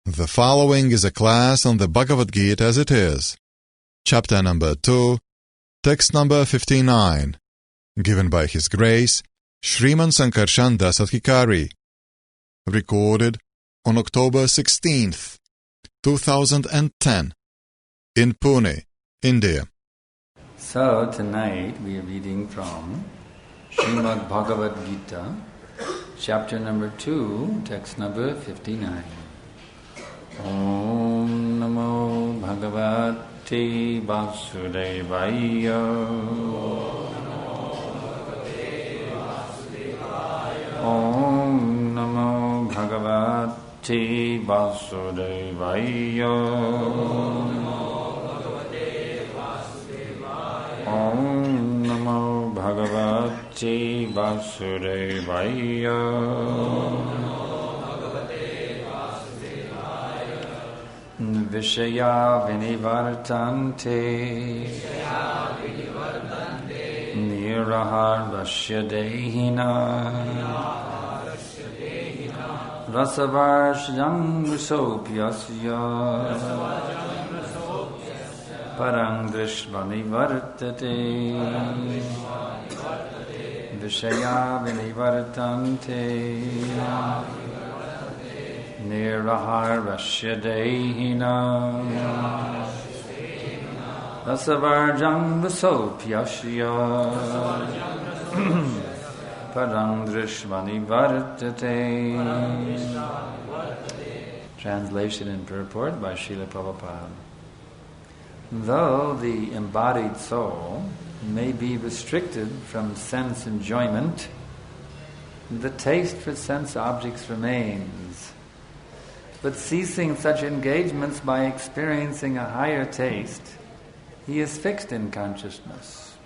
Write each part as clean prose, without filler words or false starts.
The following is a class on the Bhagavad Gita as it is, chapter number 2, text number 59, given by His Grace, Sriman Sankarsana Prabhu, recorded on October 16th, 2010, in Pune, India. So tonight we are reading from Srimad Bhagavad-gītā, chapter number 2, text number 59. Om Namo Bhagavate Vasudevaya. Om Namo Bhagavate Vasudevaya. Om Namo Bhagavate Vasudevaya. Viṣayā vinivartante nirāhārasya dehinaḥ rasa-varjaṁ asya paraṁ dṛṣṭvā nivartate viṣayā vinivartante nirāhārasya dehinaḥ rasa-varjaṁ asya paraṁ dṛṣṭvā nivartate. Translation and purport by Srila Prabhupad. Though the embodied soul may be restricted from sense enjoyment, the taste for sense objects remains. But ceasing such engagements by experiencing a higher taste, he is fixed in consciousness.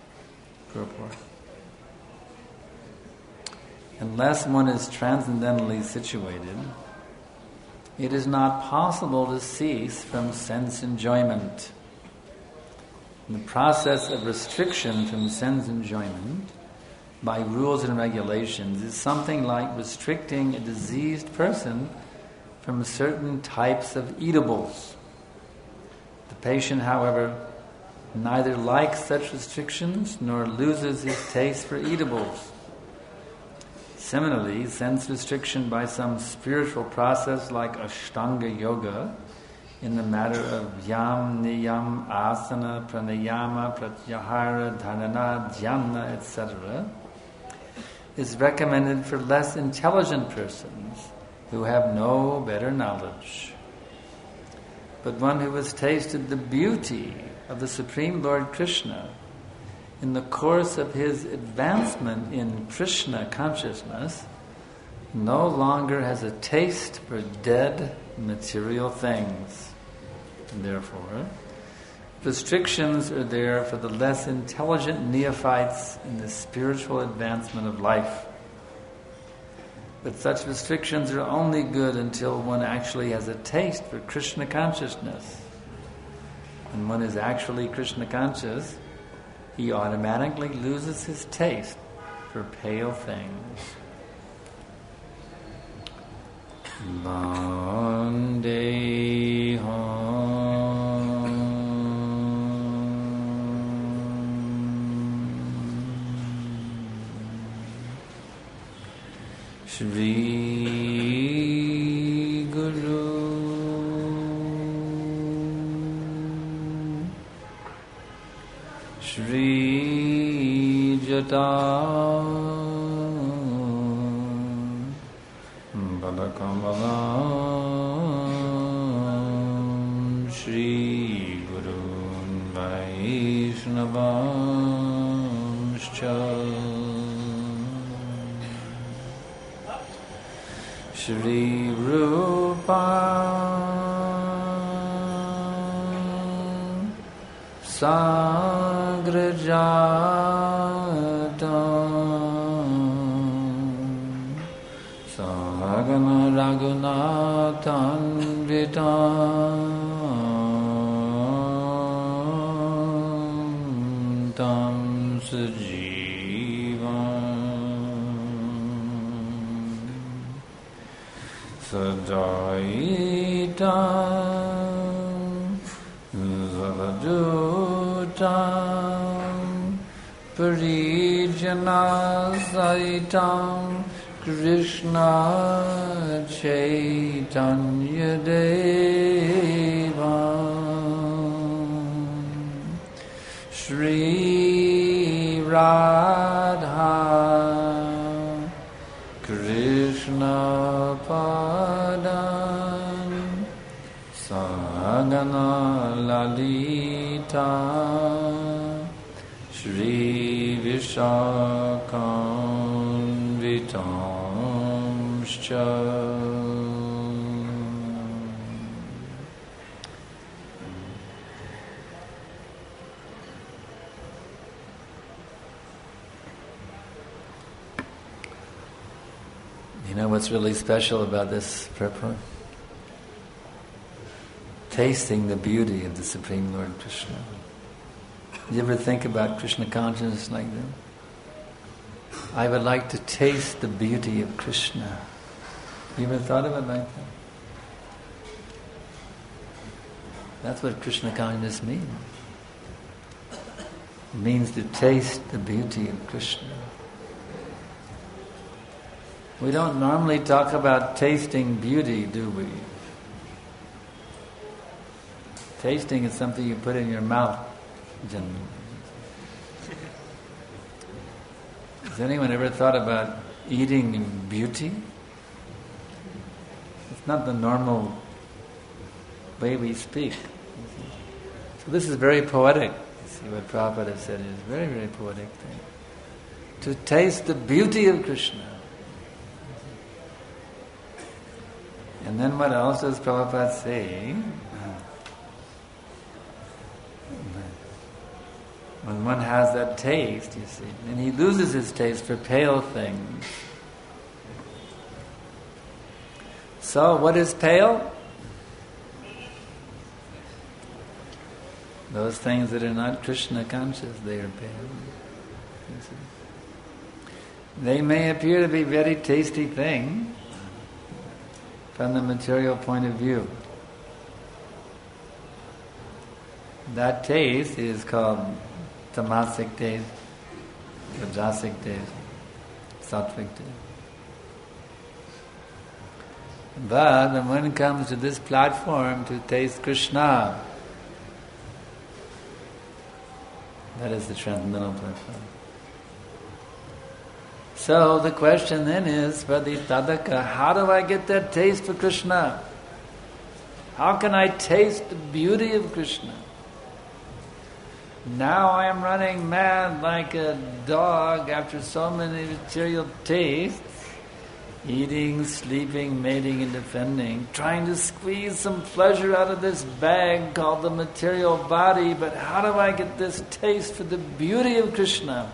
Purport. Unless one is transcendently situated, it is not possible to cease from sense enjoyment. The process of restriction from sense enjoyment by rules and regulations is something like restricting a diseased person from certain types of eatables. The patient, however, neither likes such restrictions nor loses his taste for eatables. Similarly, sense restriction by some spiritual process like Ashtanga Yoga in the matter of yam, niyam, asana, pranayama, pratyahara, dharana, dhyana, etc. is recommended for less intelligent persons who have no better knowledge. But one who has tasted the beauty of the Supreme Lord Krishna in the course of his advancement in Krishna consciousness no longer has a taste for dead material things. And therefore, restrictions are there for the less intelligent neophytes in the spiritual advancement of life. But such restrictions are only good until one actually has a taste for Krishna consciousness. When one is actually Krishna conscious, he automatically loses his taste for pale things. Shri Guru Shri Jata Balakamalam Shri Guru Vaishnavamscha Shri Rupa Sagrajatam Sahagana Raghunathan Vitam Tam Sajivam Sadai Savadutam Parijana Saitam Krishna Chaitanya Devam Shri Radha Krishna Padam Sagana Lalita Shri Viṣayā. You know what's really special about this purport? Tasting the beauty of the Supreme Lord Krishna. You ever think about Krishna consciousness like that? I would like to taste the beauty of Krishna. You ever thought of it like that? That's what Krishna consciousness means. It means to taste the beauty of Krishna. We don't normally talk about tasting beauty, do we? Tasting is something you put in your mouth, generally. Has anyone ever thought about eating beauty? It's not the normal way we speak. So this is very poetic. You see what Prabhupada has said is a very, very poetic thing. To taste the beauty of Krishna. And then what else does Prabhupada say? When one has that taste, you see, and he loses his taste for pale things. So, what is pale? Those things that are not Krishna conscious, they are pale. You see. They may appear to be very tasty things from the material point of view. That taste is called tamasic taste, rajasic taste, sattvic taste. But when one comes to this platform to taste Krishna, that is the transcendental platform. So the question then is, for the sadhaka, how do I get that taste for Krishna? How can I taste the beauty of Krishna? Now I am running mad like a dog after so many material tastes, eating, sleeping, mating and defending, trying to squeeze some pleasure out of this bag called the material body, but how do I get this taste for the beauty of Krishna?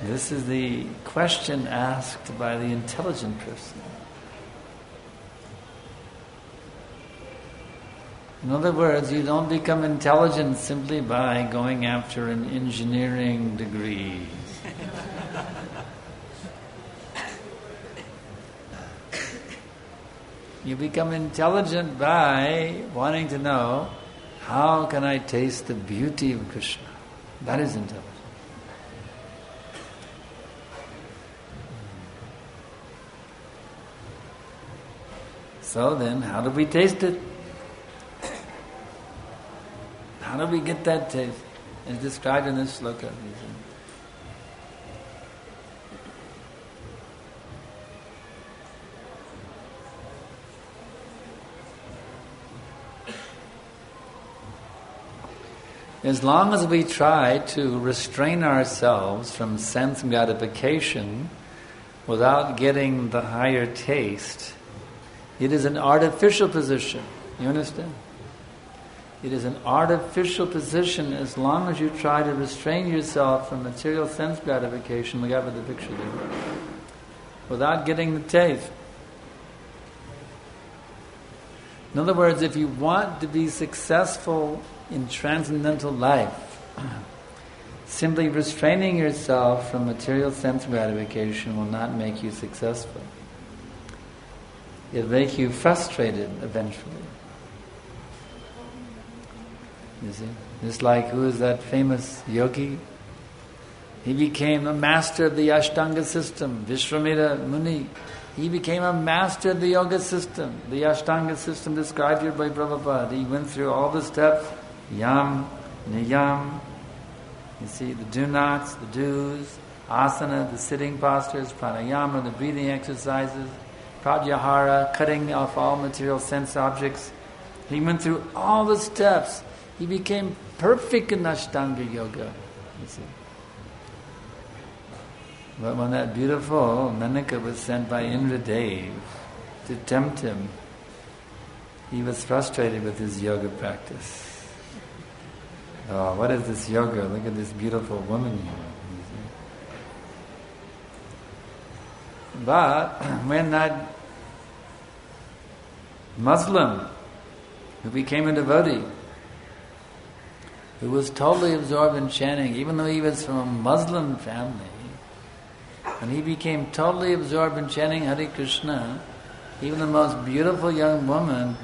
This is the question asked by the intelligent person. In other words, you don't become intelligent simply by going after an engineering degree. You become intelligent by wanting to know, how can I taste the beauty of Krishna? That is intelligence. So then, how do we taste it? How do we get that taste? It's described in this sloka. As long as we try to restrain ourselves from sense gratification without getting the higher taste, it is an artificial position. You understand? It is an artificial position as long as you try to restrain yourself from material sense gratification, look out for the picture there, without getting the taste. In other words, if you want to be successful in transcendental life, simply restraining yourself from material sense gratification will not make you successful. It'll make you frustrated eventually. You see? Just like, who is that famous yogi? He became a master of the Ashtanga system, Vishwamitra Muni. He became a master of the yoga system, the Ashtanga system described here by Prabhupada. He went through all the steps, yam, niyam, you see, the do-nots, the do's, asana, the sitting postures, pranayama, the breathing exercises, pratyahara, cutting off all material sense objects. He went through all the steps. He became perfect in Ashtanga yoga, you see. But when that beautiful Menaka was sent by Indradev to tempt him, he was frustrated with his yoga practice. Oh, what is this yoga? Look at this beautiful woman here. But when that Muslim who became a devotee, who was totally absorbed in chanting, even though he was from a Muslim family, and he became totally absorbed in chanting Hare Krishna, even the most beautiful young woman,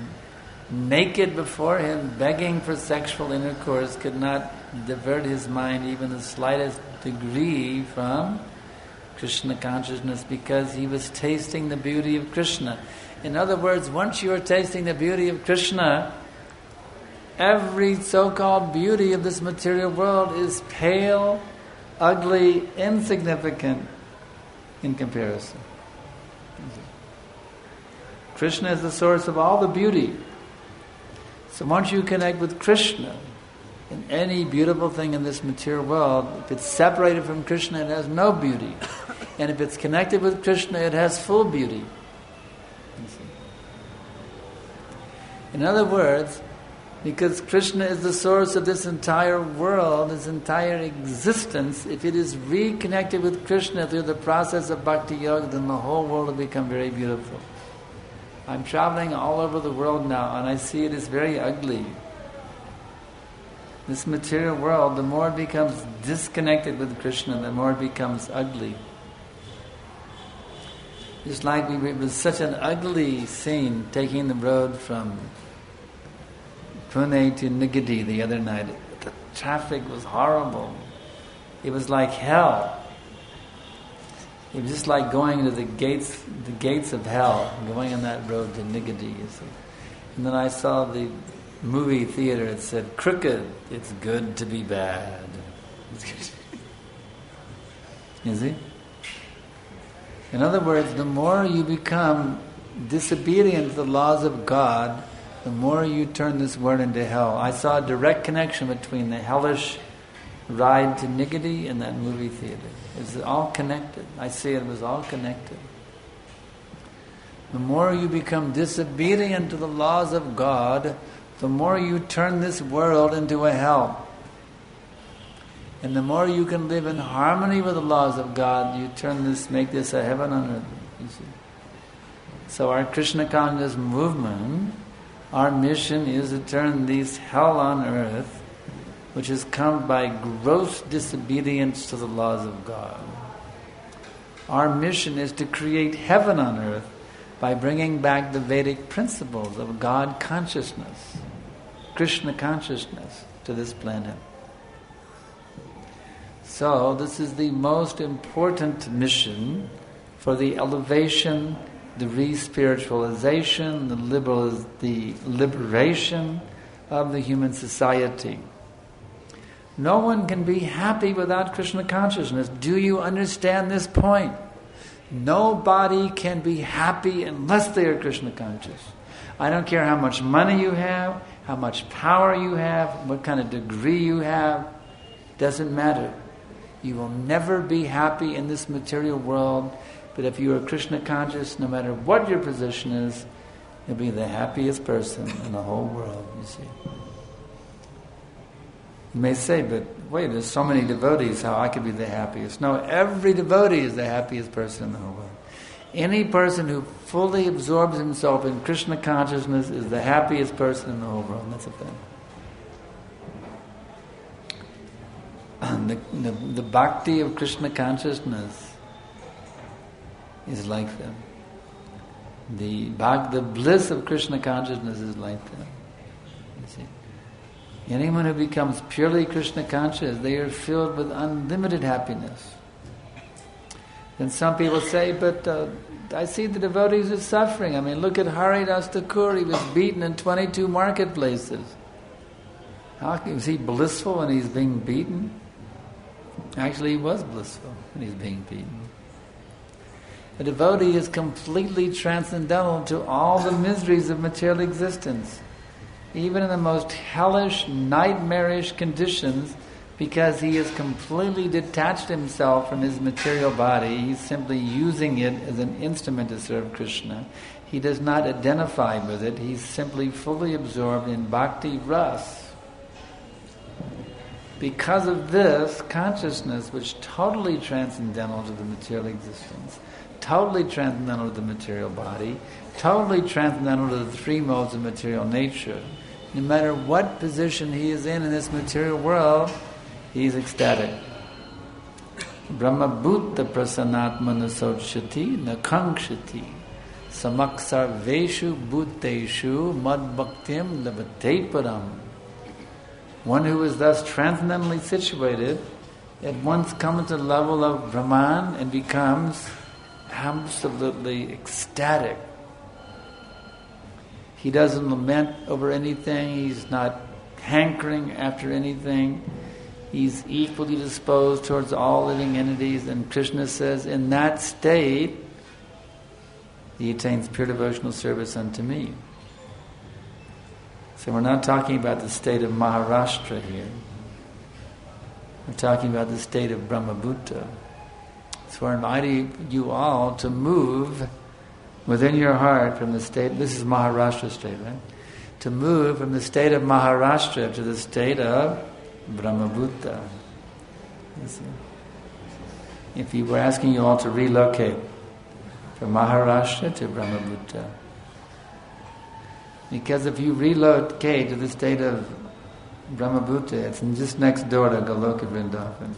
naked before him, begging for sexual intercourse, could not divert his mind even the slightest degree from Krishna consciousness, because he was tasting the beauty of Krishna. In other words, once you are tasting the beauty of Krishna, every so-called beauty of this material world is pale, ugly, insignificant in comparison. Krishna is the source of all the beauty. So once you connect with Krishna, in any beautiful thing in this material world, if it's separated from Krishna, it has no beauty. And if it's connected with Krishna, it has full beauty. In other words, because Krishna is the source of this entire world, this entire existence, if it is reconnected with Krishna through the process of bhakti yoga, then the whole world will become very beautiful. I'm traveling all over the world now, and I see it is very ugly. This material world, the more it becomes disconnected with Krishna, the more it becomes ugly. Just like it was such an ugly scene taking the road from Pune to Nigadi the other night. The traffic was horrible. It was like hell. It was just like going to the gates of hell, going on that road to Nigadi, you see. And then I saw the movie theater, it said, "Crooked, it's good to be bad." You see? In other words, the more you become disobedient to the laws of God, the more you turn this world into hell. I saw a direct connection between the hellish ride to Nigadi and that movie theater. It's all connected. I see it was all connected. The more you become disobedient to the laws of God, the more you turn this world into a hell. And the more you can live in harmony with the laws of God, you make this a heaven on earth. You see. So our Krishna conscious movement, our mission is to turn this hell on earth, which has come by gross disobedience to the laws of God. Our mission is to create heaven on earth by bringing back the Vedic principles of God consciousness, Krishna consciousness to this planet. So this is the most important mission for the elevation, the re-spiritualization, the liberation of the human society. No one can be happy without Krishna consciousness. Do you understand this point? Nobody can be happy unless they are Krishna conscious. I don't care how much money you have, how much power you have, what kind of degree you have. Doesn't matter. You will never be happy in this material world, but if you are Krishna conscious, no matter what your position is, you'll be the happiest person in the whole world, you see. You may say, but wait, there's so many devotees, how I could be the happiest. No, every devotee is the happiest person in the whole world. Any person who fully absorbs himself in Krishna consciousness is the happiest person in the whole world. That's a thing. The bhakti of Krishna consciousness is like them. The bliss of Krishna consciousness is like that. You see, anyone who becomes purely Krishna conscious, they are filled with unlimited happiness. Then some people say, but I see the devotees are suffering. I mean, look at Hare Thakur, he was beaten in 22 marketplaces. Was he blissful when he's being beaten? Actually, he was blissful when he's being beaten. A devotee is completely transcendental to all the miseries of material existence, even in the most hellish, nightmarish conditions, because he has completely detached himself from his material body. He's simply using it as an instrument to serve Krishna. He does not identify with it. He's simply fully absorbed in bhakti ras. Because of this consciousness, which is totally transcendental to the material existence, totally transcendental to the material body, totally transcendental to the three modes of material nature, no matter what position he is in this material world, he is ecstatic. Brahma bhutta prasannatma nasodshati nakangshati samaksarveshu bhuteshu mad bhaktim labate param. One who is thus transcendently situated at once comes to the level of Brahman and becomes absolutely ecstatic. He doesn't lament over anything. He's not hankering after anything. He's equally disposed towards all living entities. And Krishna says, in that state, he attains pure devotional service unto me. So we're not talking about the state of Maharashtra here. We're talking about the state of Brahmabhuta. So we're inviting you all to move within your heart from the state, this is Maharashtra state, right? To move from the state of Maharashtra to the state of Brahmabhuta. If you were asking you all to relocate from Maharashtra to Brahmabhuta, because if you relocate to the state of Brahmabhuta, it's just next door to Goloka Vrindavan.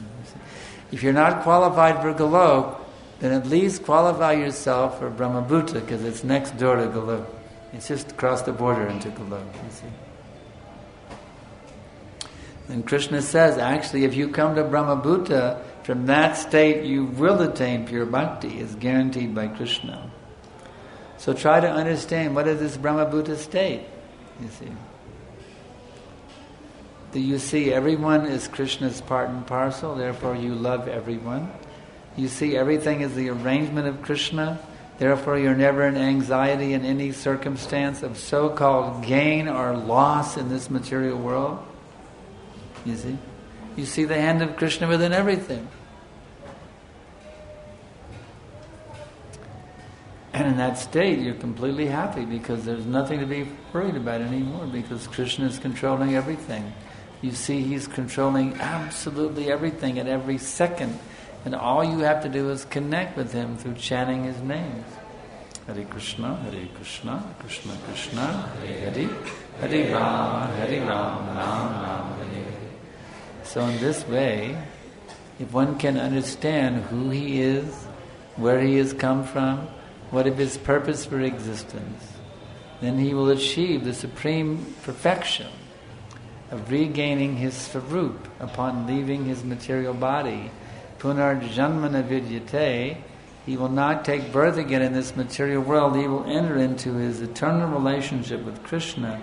If you're not qualified for Golok, then at least qualify yourself for Brahmabhuta, because it's next door to Golok. It's just across the border into Golok, you see. And Krishna says, actually, if you come to Brahmabhuta, from that state you will attain pure bhakti. It's guaranteed by Krishna. So try to understand, what is this Brahmabhuta state, you see. Do you see everyone is Krishna's part and parcel, therefore you love everyone? You see everything as the arrangement of Krishna, therefore you're never in anxiety in any circumstance of so-called gain or loss in this material world? You see? You see the hand of Krishna within everything. And in that state, you're completely happy because there's nothing to be worried about anymore, because Krishna is controlling everything. You see, he's controlling absolutely everything at every second. And all you have to do is connect with him through chanting his names. Hare Krishna, Krishna Krishna, Hare Hare, Hare Ram, Ram Hare. So in this way, if one can understand who he is, where he has come from, what is his purpose for existence, then he will achieve the supreme perfection of regaining his svarup upon leaving his material body. Punarjanmana vidyate, he will not take birth again in this material world. He will enter into his eternal relationship with Krishna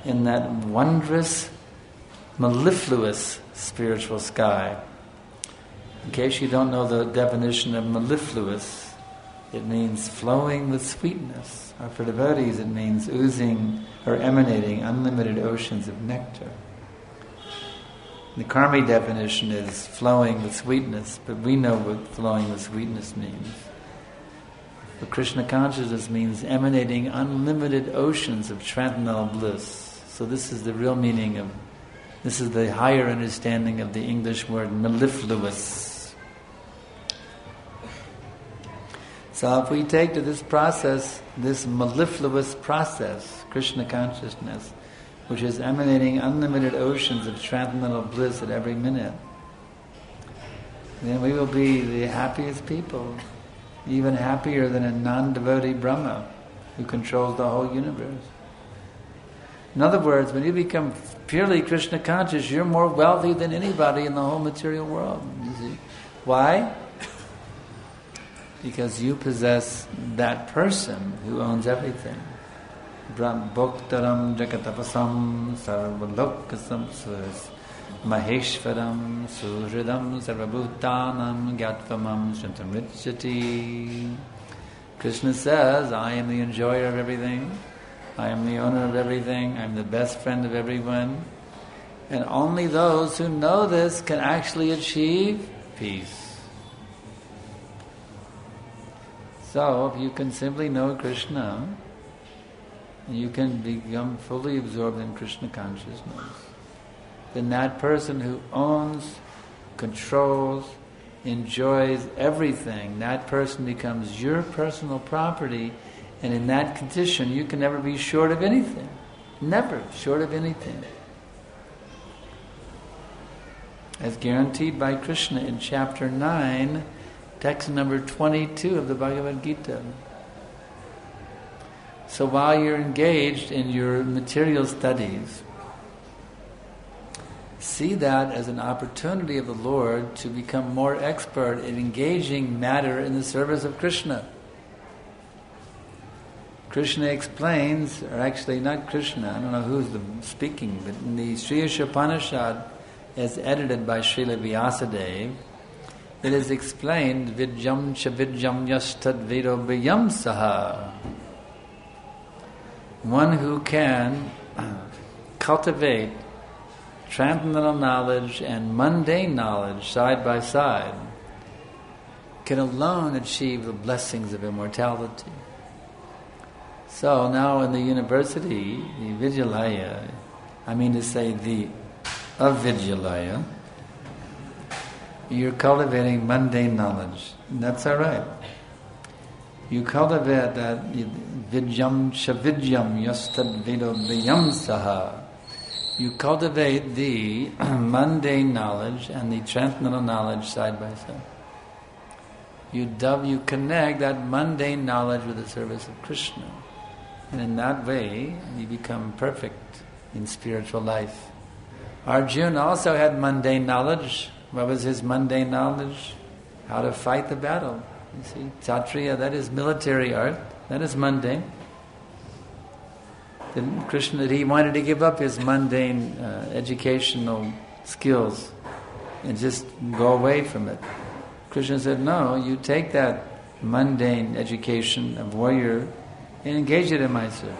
in that wondrous, mellifluous spiritual sky. In case you don't know the definition of mellifluous, it means flowing with sweetness. Or for devotees, it means oozing or emanating unlimited oceans of nectar. The karmic definition is flowing with sweetness, but we know what flowing with sweetness means. But Krishna consciousness means emanating unlimited oceans of transcendental bliss. So this is the real meaning of, this is the higher understanding of the English word mellifluous. So if we take to this process, this mellifluous process, Krishna consciousness, which is emanating unlimited oceans of transcendental bliss at every minute, then we will be the happiest people, even happier than a non-devotee Brahma. who controls the whole universe. In other words, when you become purely Krishna conscious, you're more wealthy than anybody in the whole material world. You see? Why? Because you possess that person who owns everything. Brahmbhoktaram jagatapasam sarvalokasam maheshvaram suhridam sarvabhutanam gyattvamam shantamritchati. Krishna says, I am the enjoyer of everything, I am the owner of everything, I am the best friend of everyone, and only those who know this can actually achieve peace. So, if you can simply know Krishna, you can become fully absorbed in Krishna consciousness, then that person who owns, controls, enjoys everything, that person becomes your personal property, and in that condition you can never be short of anything. Never short of anything. As guaranteed by Krishna in chapter 9, text number 22 of the Bhagavad Gita. So while you're engaged in your material studies, see that as an opportunity of the Lord to become more expert in engaging matter in the service of Krishna. Krishna explains, or actually not Krishna, I don't know who's speaking, but in the Sri Upanishad, as edited by Srila Vyasadeva, it is explained, vidyam cha vidyam yastad vedo biyam saha. One who can cultivate transcendental knowledge and mundane knowledge side by side can alone achieve the blessings of immortality. So now in the university, the viṣayā, the avidyalaya, you're cultivating mundane knowledge. And that's all right. You cultivate that vidyam shavidyam yastad vedo viyam saha. You cultivate the mundane knowledge and the transcendental knowledge side by side. You connect that mundane knowledge with the service of Krishna. And in that way, you become perfect in spiritual life. Arjuna also had mundane knowledge. What was his mundane knowledge? How to fight the battle. You see, Kshatriya, that is military art. That is mundane. Krishna, he wanted to give up his mundane educational skills and just go away from it. Krishna said, no, you take that mundane education of warrior and engage it in my service.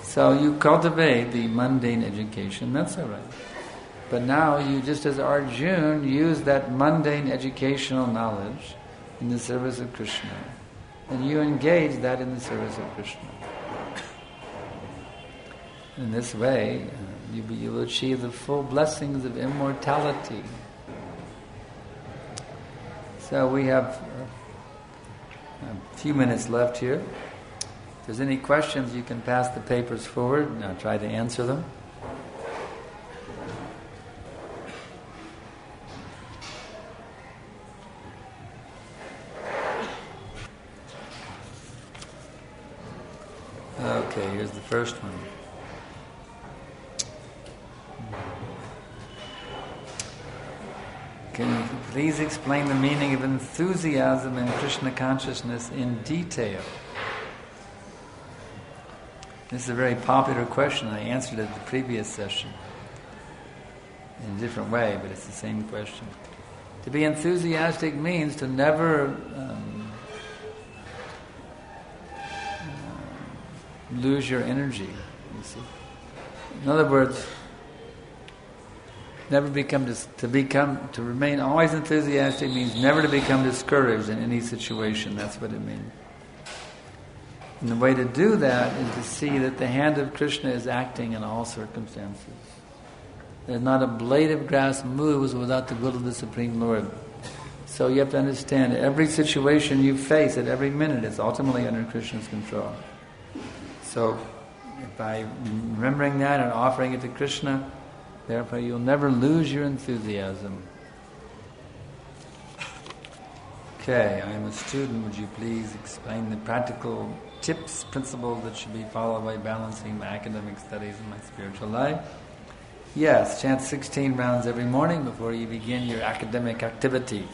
So you cultivate the mundane education, that's all right. But now you, just as Arjuna, use that mundane educational knowledge in the service of Krishna. And you engage that in the service of Krishna. In this way, you will achieve the full blessings of immortality. So we have a few minutes left here. If there's any questions, you can pass the papers forward and I'll try to answer them. Okay, here's the first one. Can you please explain the meaning of enthusiasm in Krishna consciousness in detail? This is a very popular question. I answered it at the previous session in a different way, but it's the same question. To be enthusiastic means to never lose your energy, you see. In other words, to remain always enthusiastic means never to become discouraged in any situation. That's what it means. And the way to do that is to see that the hand of Krishna is acting in all circumstances. There's not a blade of grass moves without the will of the Supreme Lord. So you have to understand every situation you face at every minute is ultimately under Krishna's control. So by remembering that and offering it to Krishna, therefore you'll never lose your enthusiasm. Okay, I am a student. Would you please explain the practical tips, principles that should be followed by balancing my academic studies and my spiritual life? Yes, chant 16 rounds every morning before you begin your academic activities.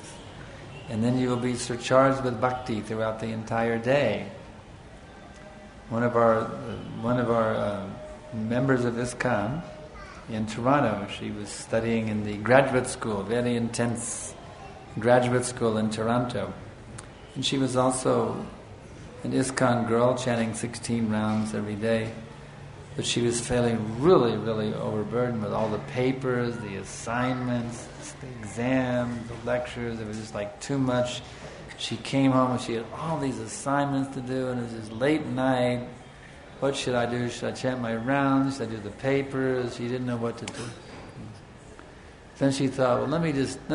And then you will be surcharged with bhakti throughout the entire day. One of our members of ISKCON in Toronto, she was studying in the graduate school, very intense graduate school in Toronto. And she was also an ISKCON girl, chanting 16 rounds every day. But she was feeling really, really overburdened with all the papers, the assignments, the exams, the lectures. It was just like too much. She came home and she had all these assignments to do, and it was just late night. What should I do? Should I chant my rounds? Should I do the papers? She didn't know what to do. Then she thought, well, let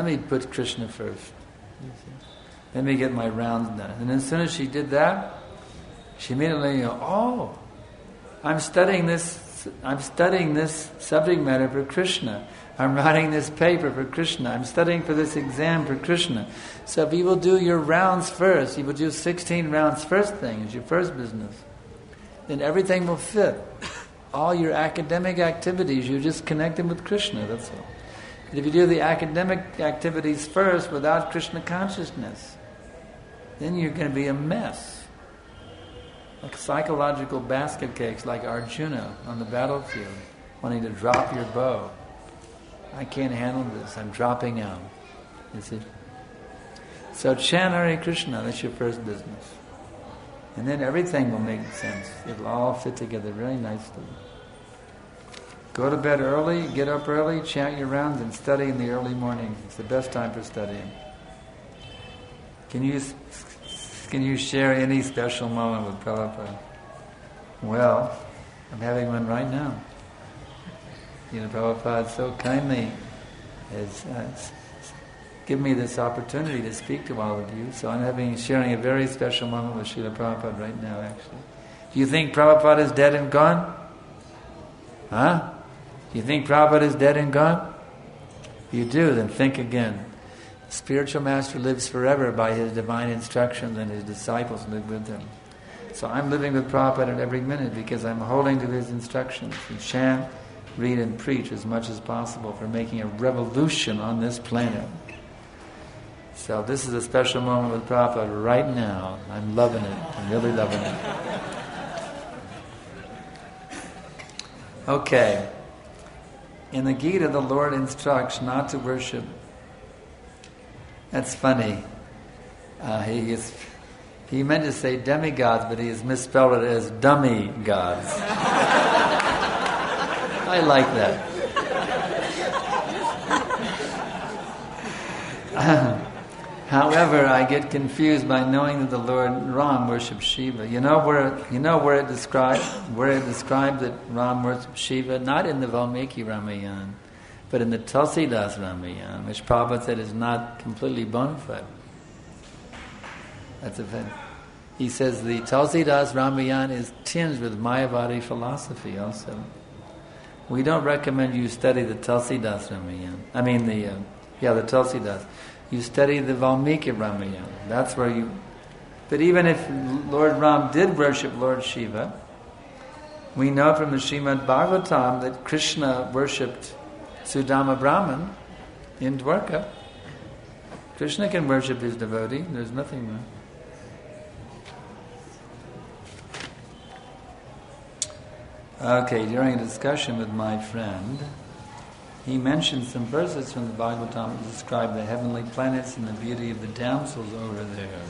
me put Krishna first. Let me get my rounds done. And as soon as she did that, she immediately, I'm studying this subject matter for Krishna. I'm writing this paper for Krishna. I'm studying for this exam for Krishna. So if you will do your rounds first, you will do 16 rounds first thing, is your first business, then everything will fit. All your academic activities, you just connect them with Krishna, that's all. But if you do the academic activities first without Krishna consciousness, then you're going to be a mess. Like psychological basket cakes, like Arjuna on the battlefield, wanting to drop your bow. I can't handle this, I'm dropping out. You see? So chant Hare Krishna, that's your first business. And then everything will make sense. It'll all fit together very nicely. Go to bed early, get up early, chant your rounds, and study in the early morning. It's the best time for studying. Can you share any special moment with Prabhupada? Well, I'm having one right now. Prabhupada so kindly has given me this opportunity to speak to all of you. So I'm sharing a very special moment with Srila Prabhupada right now, actually. Do you think Prabhupada is dead and gone? Huh? Do you think Prabhupada is dead and gone? If you do, then think again. The spiritual master lives forever by his divine instructions, and his disciples live with him. So I'm living with Prabhupada at every minute because I'm holding to his instructions to chant, read and preach as much as possible for making a revolution on this planet. So this is a special moment with Prabhupada right now. I'm loving it. I'm really loving it. Okay. In the Gita, the Lord instructs not to worship. That's funny. He meant to say demigods, but he has misspelled it as dummy gods. I like that. However, I get confused by knowing that the Lord Ram worshipped Shiva. You know where it described that Ram worshipped Shiva? Not in the Valmiki Ramayana, but in the Tulsidas Ramayana, which Prabhupada said is not completely bona fide. That's a fact. He says the Tulsidas Ramayana is tinged with Mayavadi philosophy also. We don't recommend you study the Tulsidas Ramayana. I mean the Tulsidas. You study the Valmiki Ramayana. That's where you... But even if Lord Ram did worship Lord Shiva, we know from the Srimad Bhagavatam that Krishna worshipped Sudama Brahman in Dwarka. Krishna can worship his devotee. There's nothing wrong. Okay, during a discussion with my friend, he mentioned some verses from the Bhagavatam that describe the heavenly planets and the beauty of the damsels over there.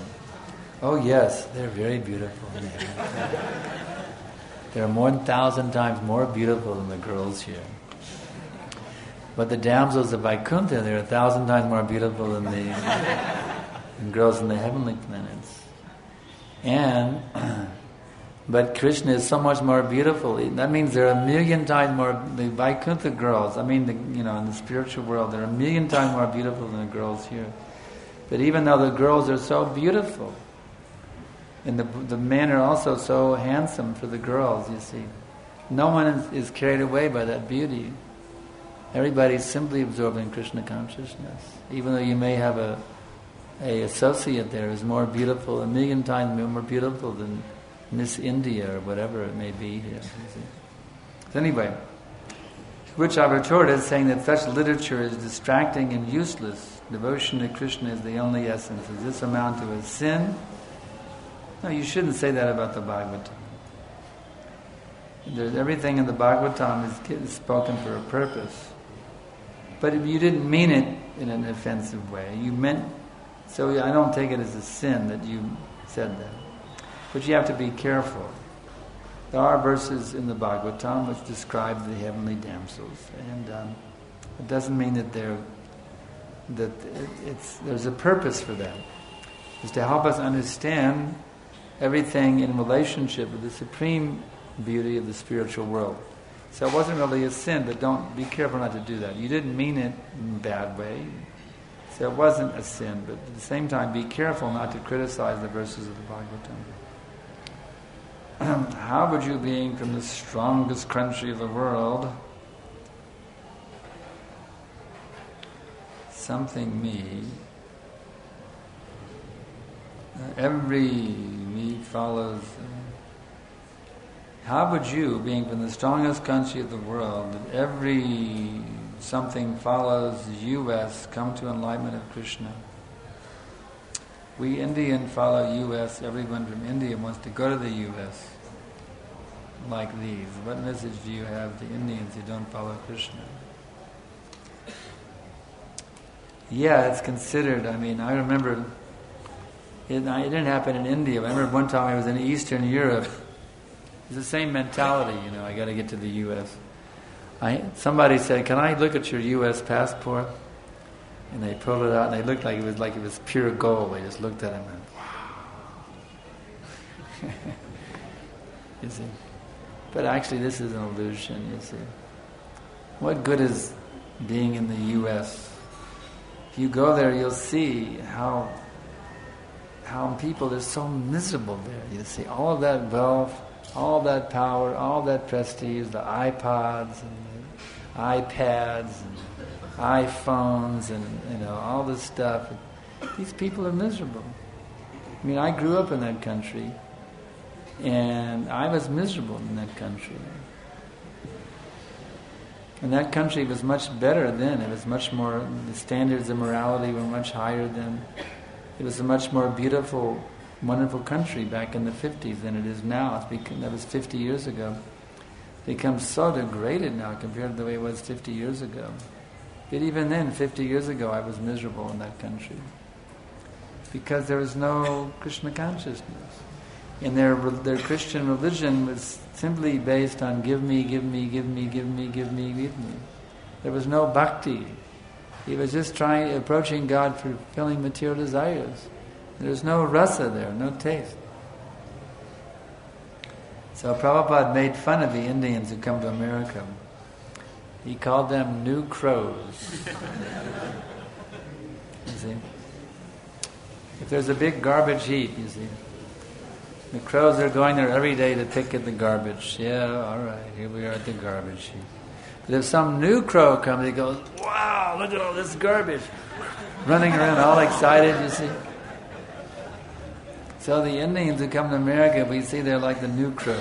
Oh yes, they're very beautiful. They're more than 1,000 times more beautiful than the girls here. But the damsels of Vaikuntha, they're 1,000 times more beautiful than the girls in the heavenly planets. But Krishna is so much more beautiful. That means there are 1,000,000 times more, the Vaikuntha girls, in the spiritual world, they're 1,000,000 times more beautiful than the girls here. But even though the girls are so beautiful, and the men are also so handsome for the girls, you see, no one is carried away by that beauty. Everybody's simply absorbed in Krishna consciousness. Even though you may have a a associate there is more beautiful, 1,000,000 times more beautiful than Miss India or whatever it may be here. So anyway, Bhagavad-gītā is saying that such literature is distracting and useless. Devotion to Krishna is the only essence. Does this amount to a sin? No, you shouldn't say that about the Bhagavatam. Everything in the Bhagavatam is spoken for a purpose. But if you didn't mean it in an offensive way, you meant, so I don't take it as a sin that you said that. But you have to be careful. There are verses in the Bhagavatam which describe the heavenly damsels, and it doesn't mean that there's a purpose for them. It's to help us understand everything in relationship with the supreme beauty of the spiritual world. So it wasn't really a sin, but don't be careful not to do that. You didn't mean it in a bad way, so it wasn't a sin. But at the same time, be careful not to criticize the verses of the Bhagavatam. How would you, being from the strongest country of the world, something me, every me follows. How would you, being from the strongest country of the world, that every something follows U.S., come to enlightenment of Krishna? We Indian follow U.S., everyone from India wants to go to the U.S. like these. What message do you have to Indians who don't follow Krishna? Yeah, it's considered, I remember, it didn't happen in India. I remember one time I was in Eastern Europe. It's the same mentality, I got to get to the U.S. Somebody said, "Can I look at your U.S. passport?" And they pulled it out, and they looked like it was pure gold. They just looked at it and went, wow. You see? But actually this is an illusion, you see. What good is being in the U.S.? If you go there, you'll see how people are so miserable there. You see, all of that wealth, all that power, all that prestige, the iPods and the iPads and iPhones and all this stuff. These people are miserable. I grew up in that country, and I was miserable in that country. And that country was much better then. It was much more, the standards of morality were much higher then. It was a much more beautiful, wonderful country back in the 50s than it is now. That was 50 years ago. It's become so degraded now compared to the way it was 50 years ago. But even then, 50 years ago, I was miserable in that country. Because there was no Krishna consciousness. And their Christian religion was simply based on give me, give me, give me, give me, give me, give me. There was no bhakti. He was just approaching God for fulfilling material desires. There was no rasa there, no taste. So Prabhupada made fun of the Indians who come to America. He called them new crows. You see? If there's a big garbage heap, you see, the crows are going there every day to pick at the garbage. Yeah, all right, here we are at the garbage heap. But if some new crow comes, he goes, wow, look at all this garbage. Running around all excited, you see. So the Indians who come to America, we see they're like the new crows.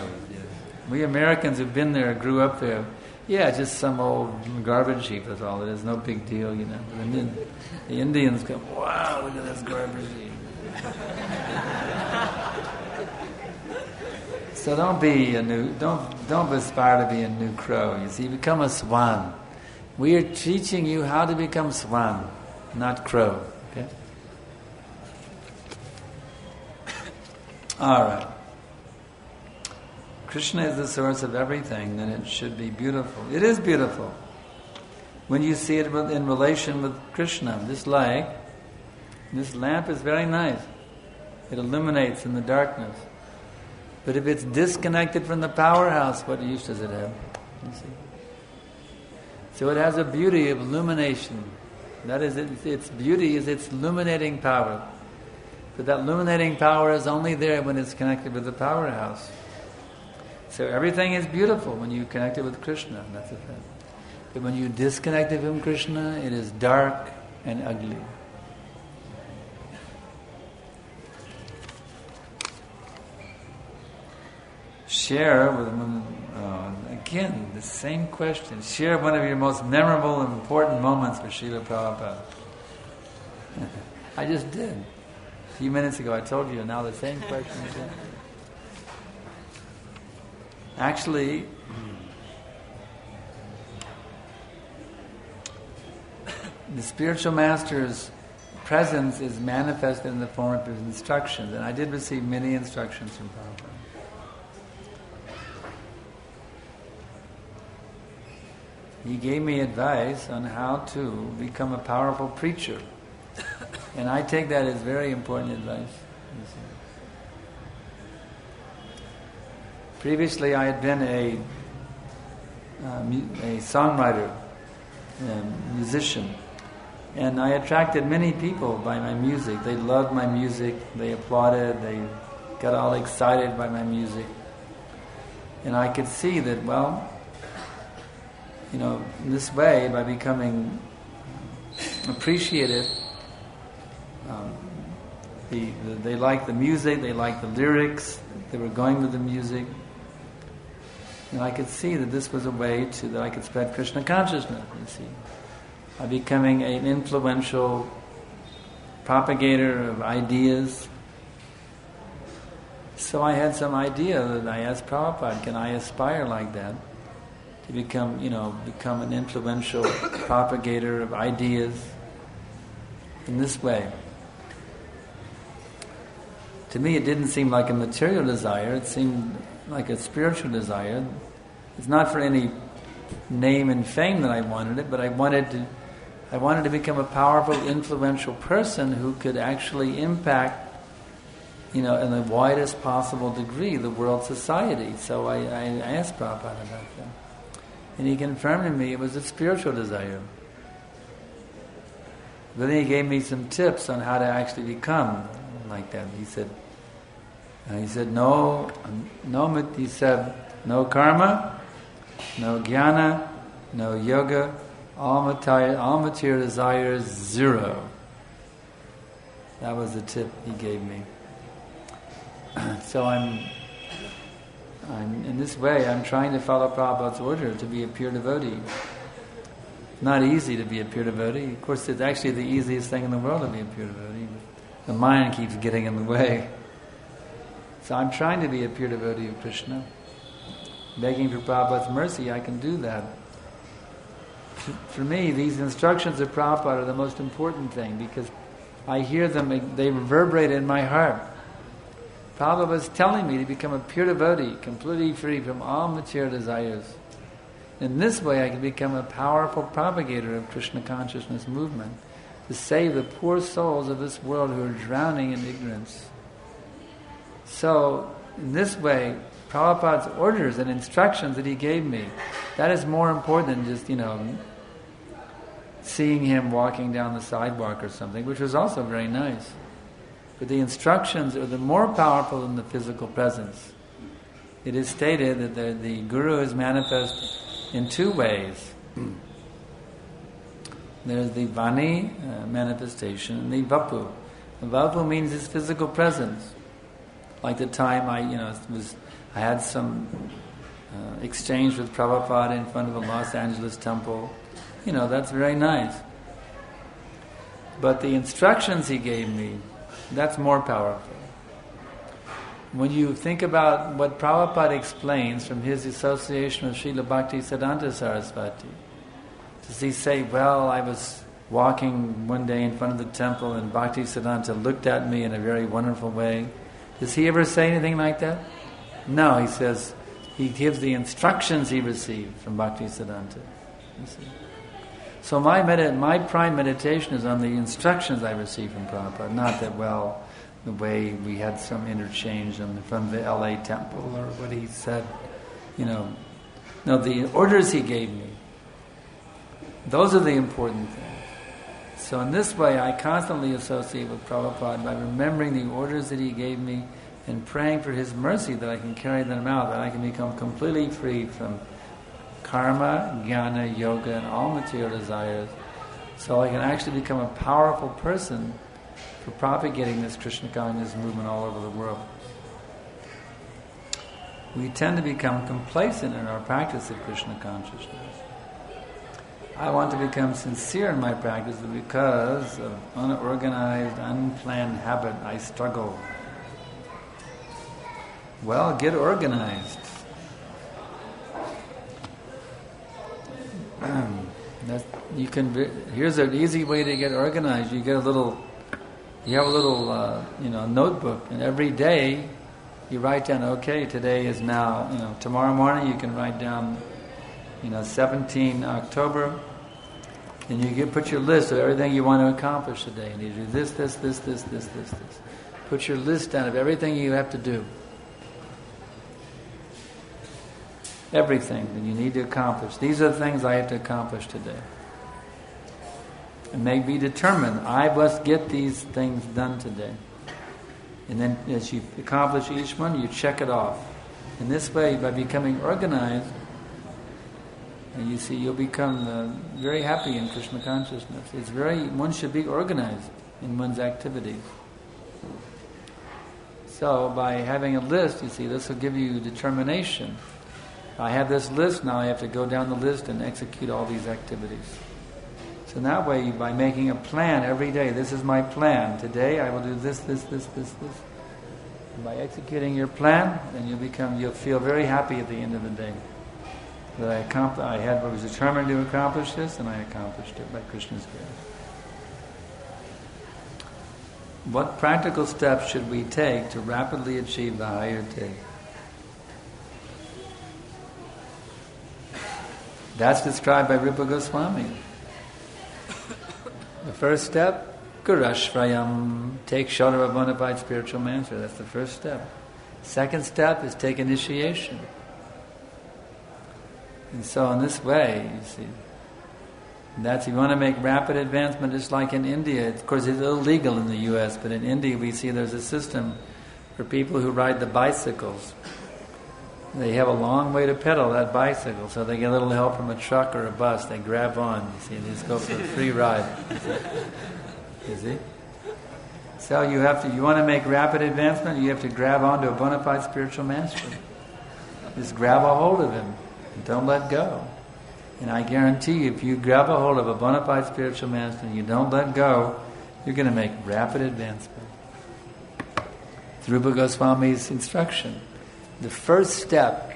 We Americans who've been there, grew up there, yeah, just some old garbage heap, that's all it is, no big deal, And then the Indians come, wow, look at this garbage heap. So don't aspire to be a new crow. You see, become a swan. We are teaching you how to become swan, not crow. Okay? All right. Krishna is the source of everything, then it should be beautiful. It is beautiful. When you see it in relation with Krishna, this lamp is very nice. It illuminates in the darkness. But if it's disconnected from the powerhouse, what use does it have? You see? So it has a beauty of illumination. That is, its beauty is its illuminating power. But that illuminating power is only there when it's connected with the powerhouse. So everything is beautiful when you connect it with Krishna. That's a fact. But when you disconnect it from Krishna, it is dark and ugly. share with again, the same question. Share one of your most memorable and important moments with Srila Prabhupada. I just did. A few minutes ago I told you, and now the same question again. Actually, the spiritual master's presence is manifested in the form of his instructions, and I did receive many instructions from Prabhupada. He gave me advice on how to become a powerful preacher. And I take that as very important advice. Previously I had been a songwriter, a musician. And I attracted many people by my music. They loved my music, they applauded, they got all excited by my music. And I could see that, well, in this way, by becoming appreciative, they liked the music, they liked the lyrics, they were going with the music. And I could see that this was a way that I could spread Krishna consciousness, you see. By becoming an influential propagator of ideas. So I had some idea that I asked Prabhupada, can I aspire like that? To become an influential propagator of ideas in this way. To me, it didn't seem like a material desire. It seemed like a spiritual desire. It's not for any name and fame that I wanted it, but I wanted to become a powerful, influential person who could actually impact, in the widest possible degree, the world society. So I asked Prabhupada about that. And he confirmed to me it was a spiritual desire. But then he gave me some tips on how to actually become like that. He said, no karma, no jnana, no yoga, all material desires, zero. That was the tip he gave me. So I'm in this way, I'm trying to follow Prabhupada's order to be a pure devotee. It's not easy to be a pure devotee. Of course, it's actually the easiest thing in the world to be a pure devotee. The mind keeps getting in the way. So I'm trying to be a pure devotee of Krishna. Begging for Prabhupada's mercy, I can do that. For me, these instructions of Prabhupada are the most important thing because I hear them, they reverberate in my heart. Prabhupada was telling me to become a pure devotee, completely free from all material desires. In this way, I can become a powerful propagator of Krishna consciousness movement to save the poor souls of this world who are drowning in ignorance. So, in this way, Prabhupada's orders and instructions that he gave me, that is more important than just, seeing him walking down the sidewalk or something, which was also very nice. But the instructions are the more powerful than the physical presence. It is stated that the Guru is manifest in two ways. There's the Vani manifestation and the Vapu. The Vapu means his physical presence. Like the time I had some exchange with Prabhupada in front of a Los Angeles temple. That's very nice. But the instructions he gave me, that's more powerful. When you think about what Prabhupada explains from his association with Srila Bhaktisiddhanta Saraswati, does he say, well, I was walking one day in front of the temple and Bhaktisiddhanta looked at me in a very wonderful way? Does he ever say anything like that? No, he says, he gives the instructions he received from Bhaktisiddhanta. You see? So my prime meditation is on the instructions I received from Prabhupada, not that, the way we had some interchange from the LA temple or what he said, No, the orders he gave me, those are the important things. So in this way, I constantly associate with Prabhupada by remembering the orders that he gave me and praying for his mercy that I can carry them out, that I can become completely free from karma, jnana, yoga, and all material desires, so I can actually become a powerful person for propagating this Krishna consciousness movement all over the world. we tend to become complacent in our practice of Krishna consciousness. I want to become sincere in my practice, but because of unorganized, unplanned habit, I struggle. Well, get organized. Here's an easy way to get organized. You have a little notebook, and every day you write down, okay, today is now, tomorrow morning you can write down, 17 October, and you put your list of everything you want to accomplish today. And you do this. Put your list down of everything you have to do. Everything that you need to accomplish. These are the things I have to accomplish today. And be determined, I must get these things done today. And then as you accomplish each one, you check it off. In this way, by becoming organized, and you see, you'll become very happy in Krishna consciousness. One should be organized in one's activities. So by having a list, you see, this will give you determination. I have this list, now I have to go down the list and execute all these activities. So in that way, by making a plan every day, this is my plan. Today I will do this. And by executing your plan, then you'll feel very happy at the end of the day. That I was determined to accomplish this, and I accomplished it by Krishna's grace. What practical steps should we take to rapidly achieve the higher state? That's described by Rupa Goswami. The first step, rasa-varjaṁ, take shelter of a bona fide spiritual master. That's the first step. Second step is take initiation. And so in this way, you see, if you want to make rapid advancement, just like in India. Of course, it's illegal in the U.S., but in India we see there's a system for people who ride the bicycles. They have a long way to pedal that bicycle, so they get a little help from a truck or a bus. They grab on, you see, they just go for a free ride. You see? So you want to make rapid advancement, you have to grab onto a bona fide spiritual master. Just grab a hold of him and don't let go. And I guarantee you, if you grab a hold of a bona fide spiritual master and you don't let go, you're going to make rapid advancement. Through Rupa Goswami's instruction. The first step,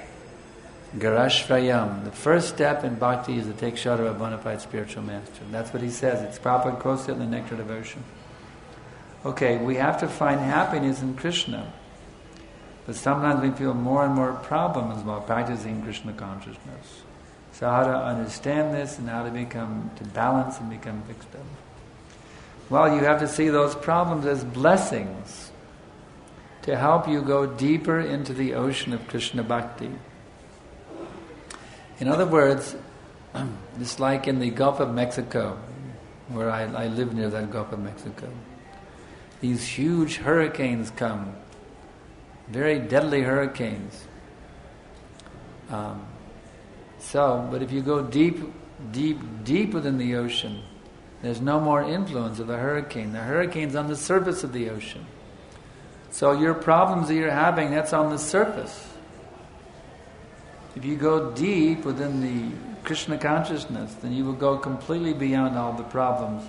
rasa-varjaṁ, the first step in bhakti is to take shelter of a bona fide spiritual master. That's what he says. It's Prabhupada quotes it in the Nectar Devotion. Okay, we have to find happiness in Krishna. But sometimes we feel more and more problems while practicing Krishna consciousness. So how to understand this and how to balance and become fixed up? Well, you have to see those problems as blessings to help you go deeper into the ocean of Krishna bhakti. In other words, just like in the Gulf of Mexico, where I live near that Gulf of Mexico, these huge hurricanes come, very deadly hurricanes. But if you go deep within the ocean, there's no more influence of the hurricane. The hurricane's on the surface of the ocean. So your problems that you're having, that's on the surface. If you go deep within the Krishna consciousness, then you will go completely beyond all the problems.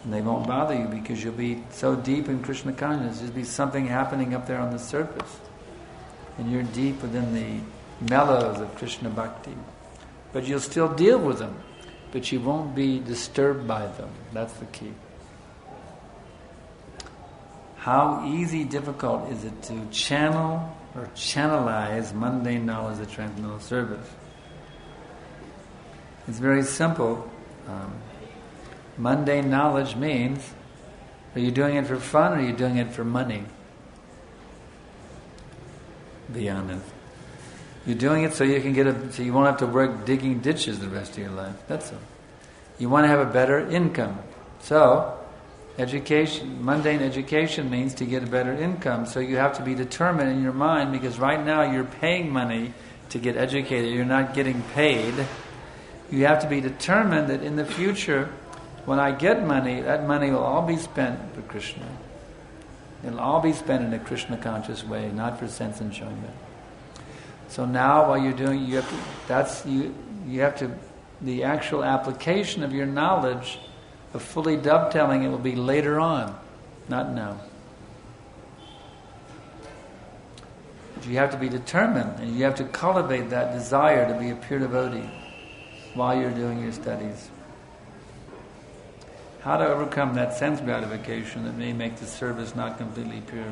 And they won't bother you because you'll be so deep in Krishna consciousness. There'll be something happening up there on the surface. And you're deep within the mellows of Krishna bhakti. But you'll still deal with them. But you won't be disturbed by them. That's the key. How difficult is it to channel or channelize mundane knowledge of transcendental service? It's very simple. Mundane knowledge means, are you doing it for fun or are you doing it for money? Be honest. You're doing it so you can so you won't have to work digging ditches the rest of your life. That's all. You want to have a better income. So, mundane education means to get a better income. So you have to be determined in your mind, because right now you're paying money to get educated. You're not getting paid. You have to be determined that in the future, when I get money, that money will all be spent for Krishna. It'll all be spent in a Krishna conscious way, not for sense enjoyment. So now, while you're doing, you have to. The actual application of your knowledge, of fully dovetailing it, will be later on, not now. But you have to be determined, and you have to cultivate that desire to be a pure devotee while you're doing your studies. How to overcome that sense gratification that may make the service not completely pure.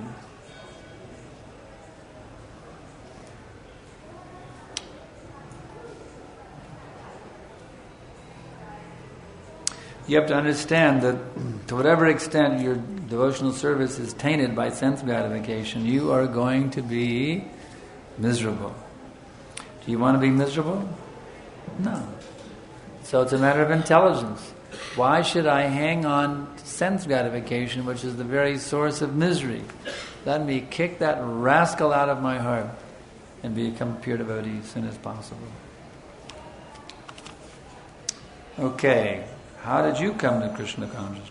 You have to understand that to whatever extent your devotional service is tainted by sense gratification, you are going to be miserable. Do you want to be miserable? No. So it's a matter of intelligence. Why should I hang on to sense gratification, which is the very source of misery? Let me kick that rascal out of my heart and become a pure devotee as soon as possible. Okay. How did you come to Krishna consciousness?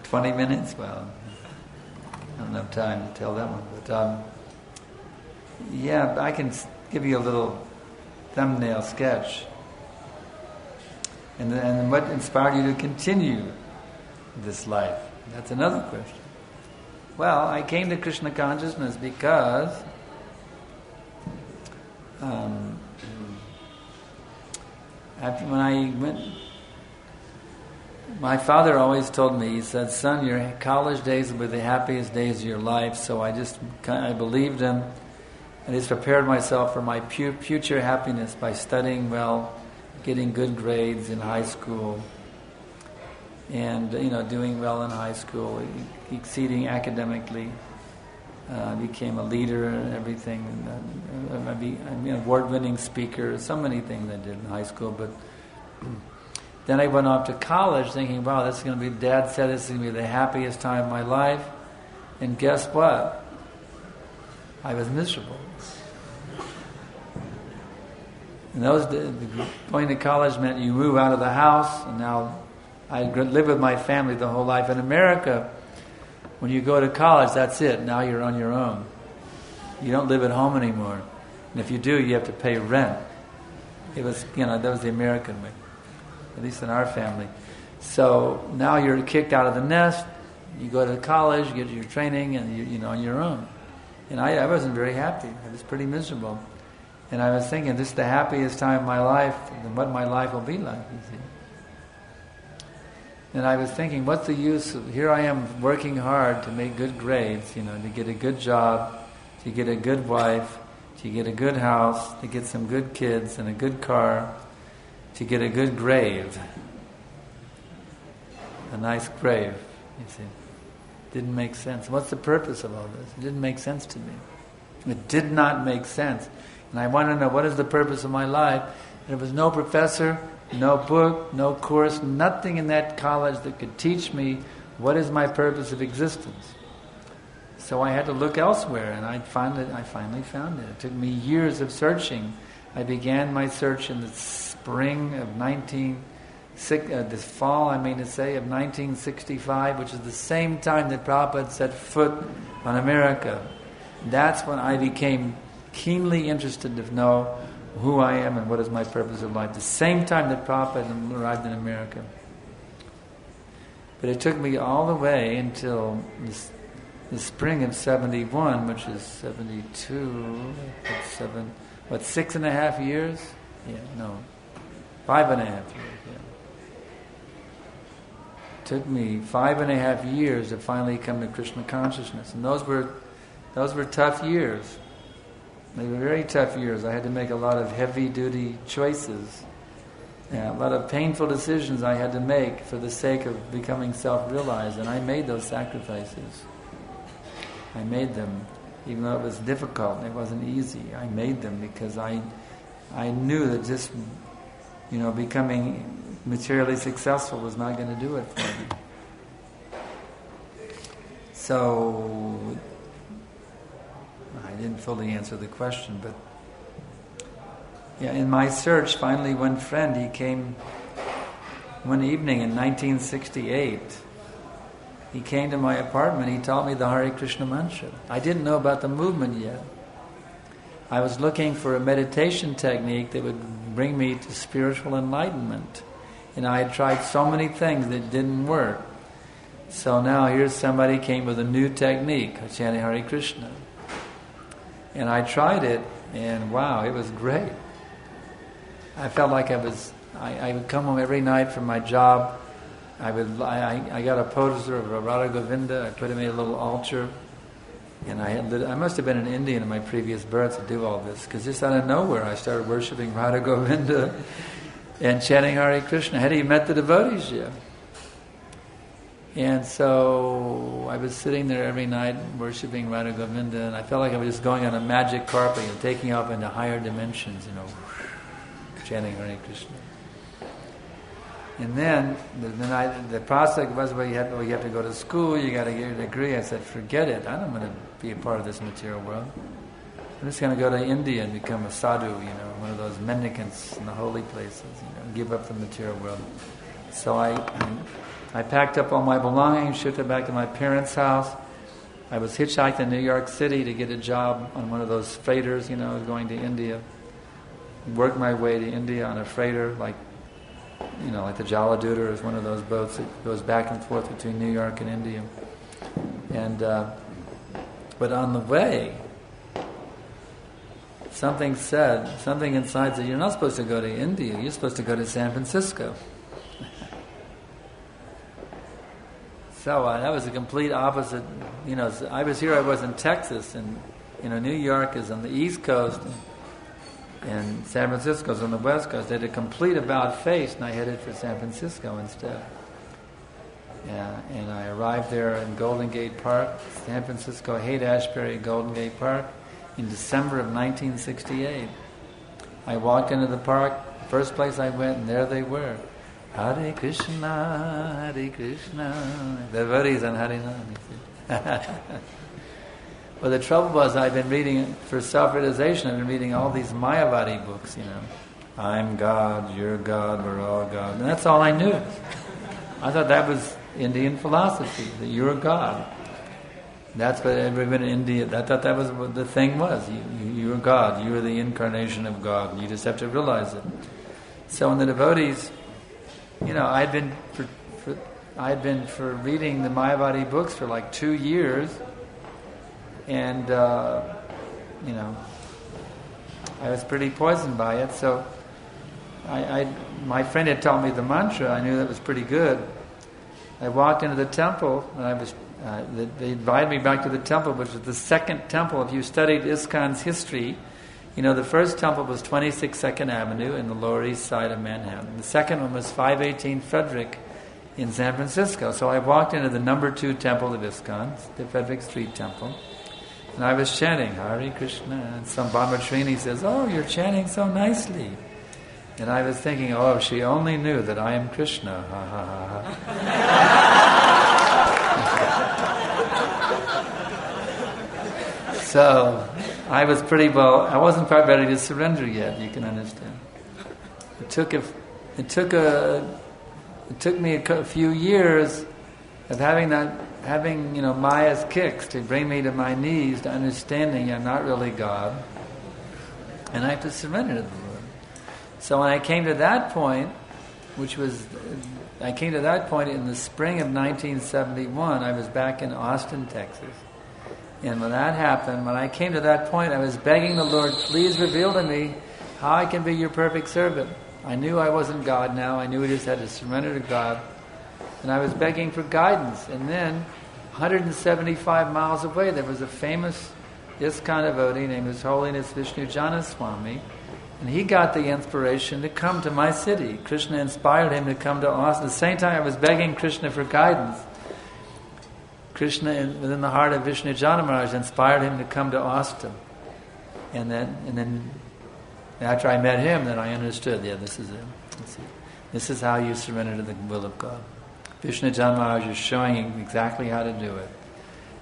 20 minutes? Well, I don't have time to tell that one. But yeah, I can give you a little thumbnail sketch. And what inspired you to continue this life? That's another question. Well, I came to Krishna consciousness because when I went, my father always told me, he said, "Son, your college days will be the happiest days of your life." So I believed him, and just prepared myself for my future happiness by studying well, getting good grades in high school, and doing well in high school, exceeding academically. Became a leader and everything. I'm an award-winning speaker. So many things I did in high school. But then I went off to college thinking, wow, this is going to be, Dad said this is going to be the happiest time of my life. And guess what? I was miserable. And going to college meant you move out of the house. And now I lived with my family the whole life. In America, when you go to college, that's it. Now you're on your own. You don't live at home anymore. And if you do, you have to pay rent. It was, that was the American way, at least in our family. So now you're kicked out of the nest. You go to college, you get your training, and you're on your own. And I wasn't very happy. I was pretty miserable. And I was thinking, this is the happiest time of my life, and what my life will be like, you see. And I was thinking, what's the use of, here I am working hard to make good grades, to get a good job, to get a good wife, to get a good house, to get some good kids and a good car, to get a good grave. A nice grave, you see. Didn't make sense. What's the purpose of all this? It didn't make sense to me. It did not make sense. And I wanted to know, what is the purpose of my life? And there was no professor, no book, no course, nothing in that college that could teach me what is my purpose of existence. So I had to look elsewhere, and I finally found it. It took me years of searching. I began my search in the spring of this fall, of 1965, which is the same time that Prabhupada set foot on America. That's when I became keenly interested to know who I am and what is my purpose of life. The same time that Prabhupada arrived in America. But it took me all the way until the spring of 71, which is 72, 6.5 years? 5.5 years, Took me 5.5 years to finally come to Krishna consciousness. And those were tough years. They were very tough years. I had to make a lot of heavy-duty choices. A lot of painful decisions I had to make for the sake of becoming self-realized. And I made those sacrifices. I made them, even though it was difficult. It wasn't easy. I made them because I knew that just, becoming materially successful was not going to do it for me. So I didn't fully answer the question, but in my search, finally one friend, he came one evening in 1968, he came to my apartment, he taught me the Hare Krishna mantra. I didn't know about the movement yet. I was looking for a meditation technique that would bring me to spiritual enlightenment. And I had tried so many things that didn't work. So now here's somebody came with a new technique, chanting Hare Krishna. And I tried it, and wow, it was great. I felt like I would come home every night from my job. I got a poster of Radha Govinda. I put him in a little altar. And I must have been an Indian in my previous birth to do all this, because just out of nowhere I started worshipping Radha Govinda and chanting Hare Krishna. Had he met the devotees yet? And so I was sitting there every night worshipping Radha Govinda, and I felt like I was just going on a magic carpet and taking off into higher dimensions, chanting Hare Krishna. And then the prospect was, well, you have to go to school, you got to get a degree. I said, forget it. I don't want to be a part of this material world. I'm just going to go to India and become a sadhu, one of those mendicants in the holy places, give up the material world. So I packed up all my belongings, shipped it back to my parents' house. I was hitchhiked in New York City to get a job on one of those freighters, going to India. Worked my way to India on a freighter, like the Jaladuta is one of those boats that goes back and forth between New York and India. And but on the way, something inside said, you're not supposed to go to India, you're supposed to go to San Francisco. So that was a complete opposite. I was here, I was in Texas, and New York is on the East Coast, and San Francisco's on the West Coast. They had a complete about face, and I headed for San Francisco instead. Yeah, and I arrived there in Golden Gate Park, San Francisco, Haight-Ashbury, Golden Gate Park, in December of 1968. I walked into the park, first place I went, and there they were. Hare Krishna, Hare Krishna. The devotees on Hare Nam. Well, the trouble was, I've been reading, for self-realization, I've been reading all these Mayavadi books, I'm God, you're God, we're all God. And that's all I knew. I thought that was Indian philosophy, that you're a God. That's what everyone in India, I thought that was what the thing was. You're God, you're the incarnation of God, and you just have to realize it. So when the devotees, I'd been for reading the Mayavadi books for like 2 years, and I was pretty poisoned by it. So my friend had taught me the mantra. I knew that was pretty good. I walked into the temple, and they invited me back to the temple, which was the second temple. If you studied ISKCON's history, the first temple was 26 2nd Avenue in the Lower East Side of Manhattan. The second one was 518 Frederick in San Francisco. So I walked into the number 2 temple of ISKCON, the Frederick Street Temple, and I was chanting Hare Krishna, and some Brahmachari says, "Oh, you're chanting so nicely." And I was thinking, oh, she only knew that I am Krishna. Ha ha ha ha. So I was I wasn't quite ready to surrender yet, you can understand. It took me a few years of having Maya's kicks to bring me to my knees, to understanding I'm not really God, and I have to surrender to the Lord. So when I came to that point, I came to that point in the spring of 1971. I was back in Austin, Texas. And when that happened, when I came to that point, I was begging the Lord, please reveal to me how I can be your perfect servant. I knew I wasn't God now. I knew I just had to surrender to God. And I was begging for guidance. And then, 175 miles away, there was a famous ISKCON devotee named His Holiness Vishnu Janaswami. And he got the inspiration to come to my city. Krishna inspired him to come to Austin. At the same time I was begging Krishna for guidance. Krishna, within the heart of Vishnu Jana Maharaj, inspired him to come to Austin. And then after I met him, then I understood, this is it. This is how you surrender to the will of God. Vishnu Jana Maharaj is showing you exactly how to do it.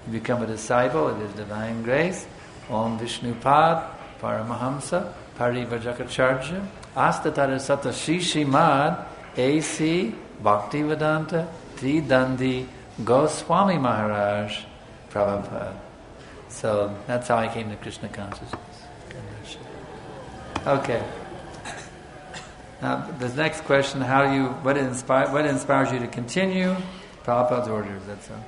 You become a disciple of His divine grace. Om Vishnu Pad, Paramahamsa, Parivajakacharya, Astatara Sata Shishimad, A.C. Bhaktivedanta, Tridandi, Goswami Maharaj Prabhupada. So that's how I came to Krishna consciousness. Okay. Now the next question: what inspires you to continue? Prabhupada's orders. That's all.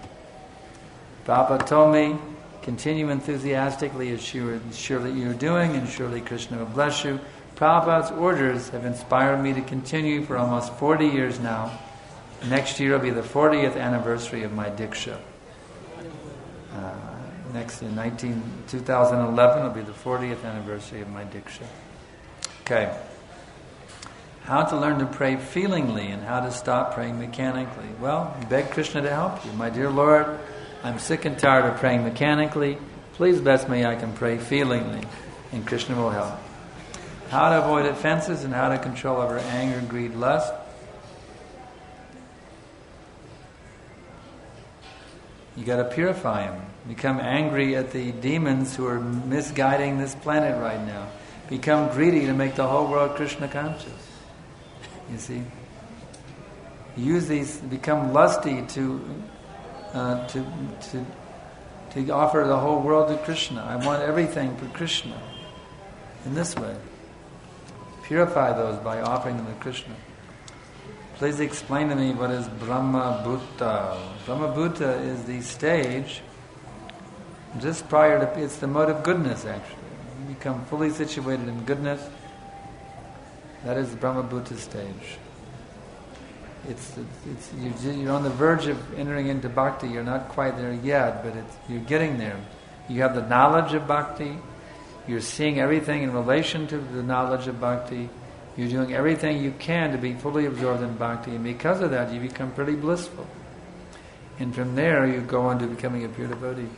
Prabhupada told me, continue enthusiastically as surely you're doing, and surely Krishna will bless you. Prabhupada's orders have inspired me to continue for almost 40 years now. Next year will be the 40th anniversary of my Diksha. Next in 2011 will be the 40th anniversary of my Diksha. Okay. How to learn to pray feelingly and how to stop praying mechanically. Well, beg Krishna to help you. My dear Lord, I'm sick and tired of praying mechanically. Please bless me, I can pray feelingly, and Krishna will help. How to avoid offenses and how to control over anger, greed, lust. You got to purify them. Become angry at the demons who are misguiding this planet right now. Become greedy to make the whole world Krishna conscious. You see, use these. Become lusty to offer the whole world to Krishna. I want everything for Krishna. In this way, purify those by offering them to Krishna. Please explain to me what is Brahma Bhuta. Brahma Bhuta is the stage just prior to. It's the mode of goodness. Actually, you become fully situated in goodness. That is the Brahma Bhuta stage. You're on the verge of entering into bhakti. You're not quite there yet, but you're getting there. You have the knowledge of bhakti. You're seeing everything in relation to the knowledge of bhakti. You're doing everything you can to be fully absorbed in bhakti, and because of that, you become pretty blissful. And from there, you go on to becoming a pure devotee.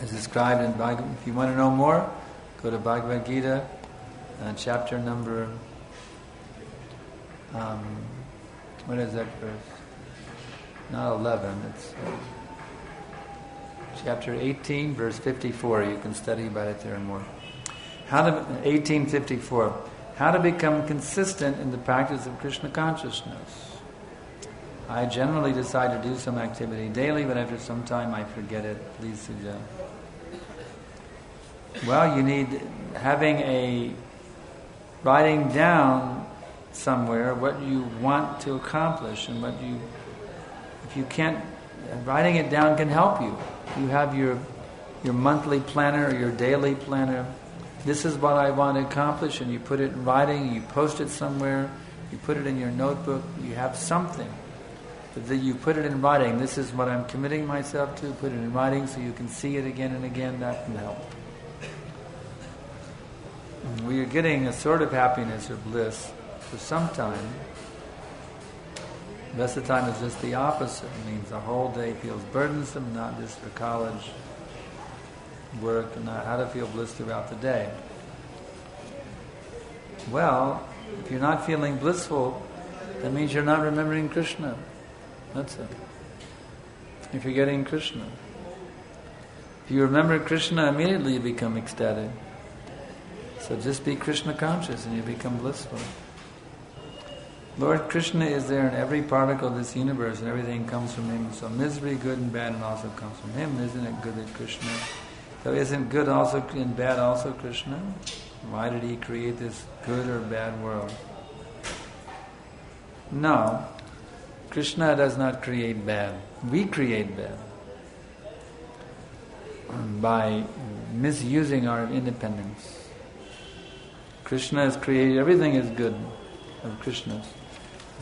As described in Bhagavad. If you want to know more, go to Bhagavad Gita. Chapter number, what is that verse? Not 11, it's chapter 18, verse 54. You can study about it there and more. 1854. How to become consistent in the practice of Krishna consciousness. I generally decide to do some activity daily, but after some time I forget it. Please suggest. Well, you need writing down somewhere what you want to accomplish and if you can't, writing it down can help you. You have your monthly planner or your daily planner. This is what I want to accomplish, and you put it in writing, you post it somewhere, you put it in your notebook, you have something. But then you put it in writing. This is what I'm committing myself to, put it in writing so you can see it again and again. That can help. We are getting a sort of happiness or bliss for some time. The rest of the time is just the opposite. It means the whole day feels burdensome, not just for college, work, and not how to feel bliss throughout the day. Well, if you're not feeling blissful, that means you're not remembering Krishna. That's it. You're forgetting Krishna. If you remember Krishna, immediately you become ecstatic. So just be Krishna conscious and you become blissful. Lord Krishna is there in every particle of this universe, and everything comes from Him. So misery, good and bad, and also comes from Him. Isn't it good that Krishna? So isn't good also and bad also Krishna? Why did He create this good or bad world? No. Krishna does not create bad. We create bad by misusing our independence. Krishna has created, everything is good of Krishna's.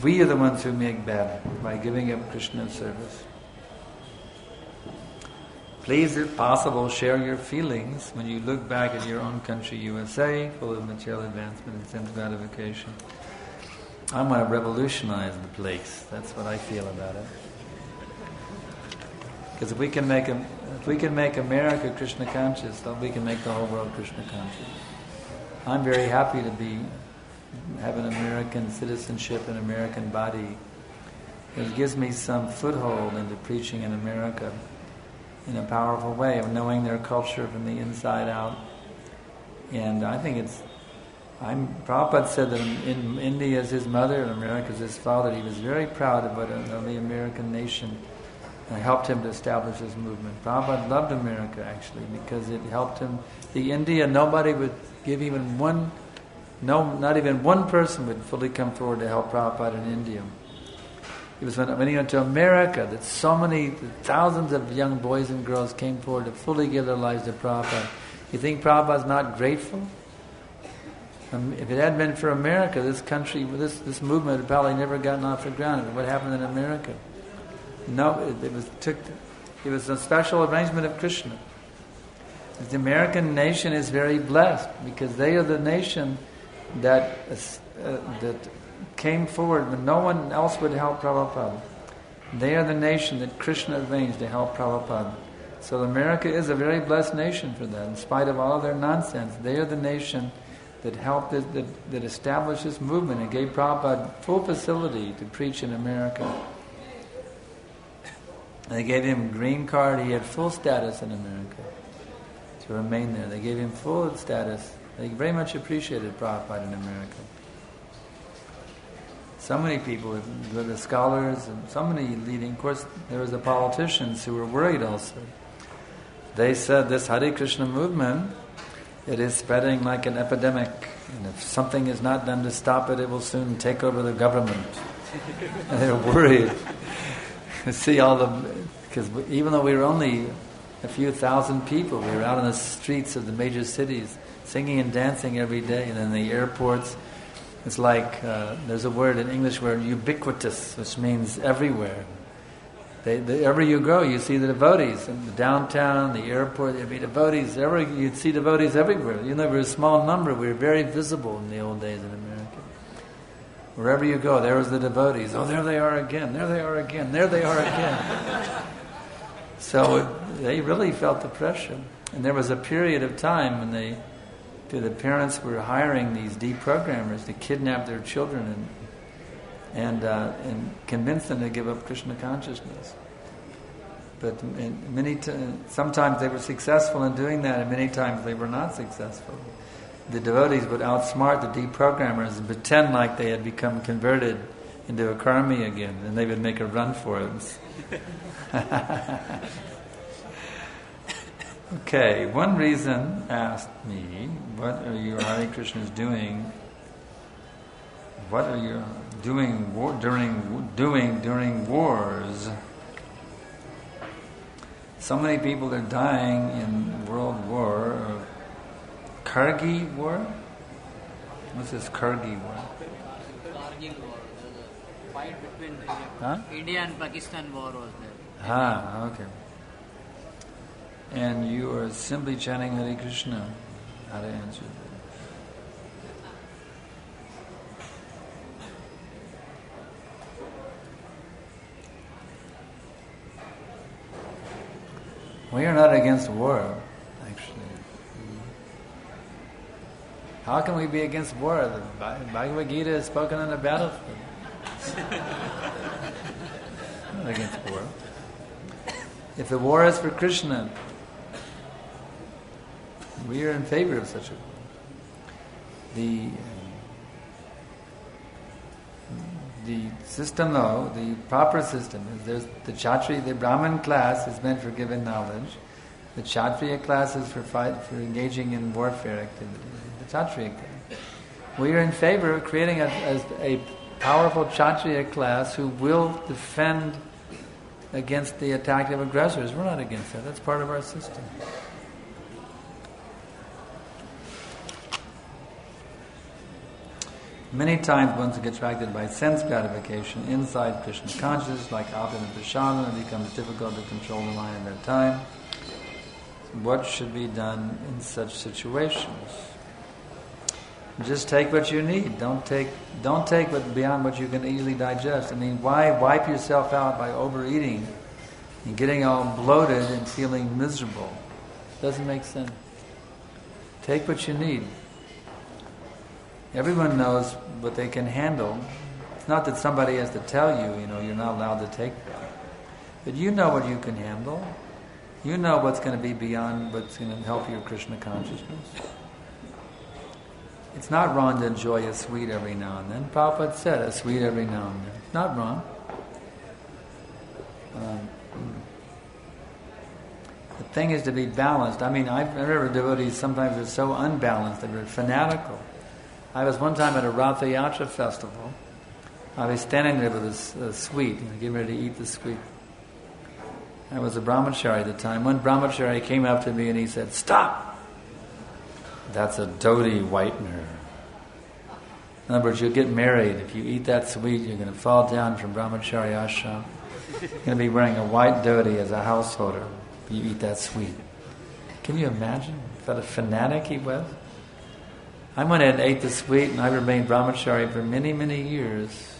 We are the ones who make bad by giving up Krishna's service. Please, if possible, share your feelings when you look back at your own country, USA, full of material advancement and sense gratification. I want to revolutionize the place. That's what I feel about it. Because if we can make America Krishna conscious, then we can make the whole world Krishna conscious. I'm very happy to have an American citizenship, an American body. It gives me some foothold into preaching in America in a powerful way, of knowing their culture from the inside out. And I think Prabhupada said that in India is his mother and America is his father. He was very proud of the American nation. And helped him to establish his movement. Prabhupada loved America actually because it helped him. India, nobody would give even one, not even one person would fully come forward to help Prabhupada in India. It was when he went to America that so many thousands of young boys and girls came forward to fully give their lives to Prabhupada. You think Prabhupada's not grateful? If it hadn't been for America, this country, this movement had probably never gotten off the ground. What happened in America? No, it was a special arrangement of Krishna. The American nation is very blessed because they are the nation that came forward when no one else would help Prabhupada. They are the nation that Krishna arranged to help Prabhupada. So America is a very blessed nation for that. In spite of all their nonsense, they are the nation that helped, that established this movement and gave Prabhupada full facility to preach in America. They gave him a green card. He had full status in America to remain there. They gave him full status. They very much appreciated Prabhupada in America. So many people, the scholars, and so many leading. Of course, there was the politicians who were worried also. They said this Hare Krishna movement, it is spreading like an epidemic. And if something is not done to stop it, it will soon take over the government. And they're worried. See because even though we were only a few thousand people, we were out on the streets of the major cities, singing and dancing every day, and in the airports, it's like, there's a word in English word, ubiquitous, which means everywhere. Wherever you go, you see the devotees. In the downtown, the airport, there'd be devotees. You'd see devotees everywhere. Even though we were a small number, we were very visible in the old days in America. Wherever you go, there was the devotees. Oh, there they are again. There they are again. There they are again. So they really felt the pressure. And there was a period of time when the parents were hiring these deprogrammers to kidnap their children and convince them to give up Krishna consciousness. But sometimes they were successful in doing that, and many times they were not successful. The devotees would outsmart the deprogrammers and pretend like they had become converted into a karmi again, and they would make a run for it. Okay, one reason asked me, what are you Hare Krishnas doing? What are you doing during wars? So many people are dying in world war. Kargi war? What's this Kargi war? Kargi war. There was a fight between India and Pakistan war was there. Okay. And you are simply chanting Hare Krishna. How to answer that? We are not against war, actually. How can we be against war? The Bhagavad-gītā is spoken on the battlefield. Not against war. If the war is for Krishna, we are in favor of such a war. The system, though, the proper system is there's the Kshatriya, the Brahmin class is meant for giving knowledge. The Kshatriya class is for engaging in warfare activity. The Kshatriya class. We are in favor of creating a powerful Kshatriya class who will defend against the attack of aggressors. We're not against that. That's part of our system. Many times one gets attracted by sense gratification inside Krishna consciousness, like out in the prashadam, it becomes difficult to control the mind at that time. What should be done in such situations? Just take what you need. Don't take what beyond what you can easily digest. I mean, why wipe yourself out by overeating and getting all bloated and feeling miserable? Doesn't make sense. Take what you need. Everyone knows what they can handle. It's not that somebody has to tell you, you're not allowed to take that. But you know what you can handle. You know what's going to be beyond what's going to help your Krishna consciousness. It's not wrong to enjoy a sweet every now and then. Prabhupada said a sweet every now and then. It's not wrong. The thing is to be balanced. I mean, I remember devotees sometimes are so unbalanced, they're fanatical. I was one time at a rasa-varjaṁ festival. I was standing there with a sweet, getting ready to eat the sweet. I was a brahmachari at the time. One brahmachari came up to me and he said, "Stop! That's a dhoti whitener." In other words, you'll get married. If you eat that sweet, you're going to fall down from brahmachari ashram. You're going to be wearing a white dhoti as a householder if you eat that sweet. Can you imagine what a fanatic he was? I went and ate the sweet, and I remained brahmachari for many, many years.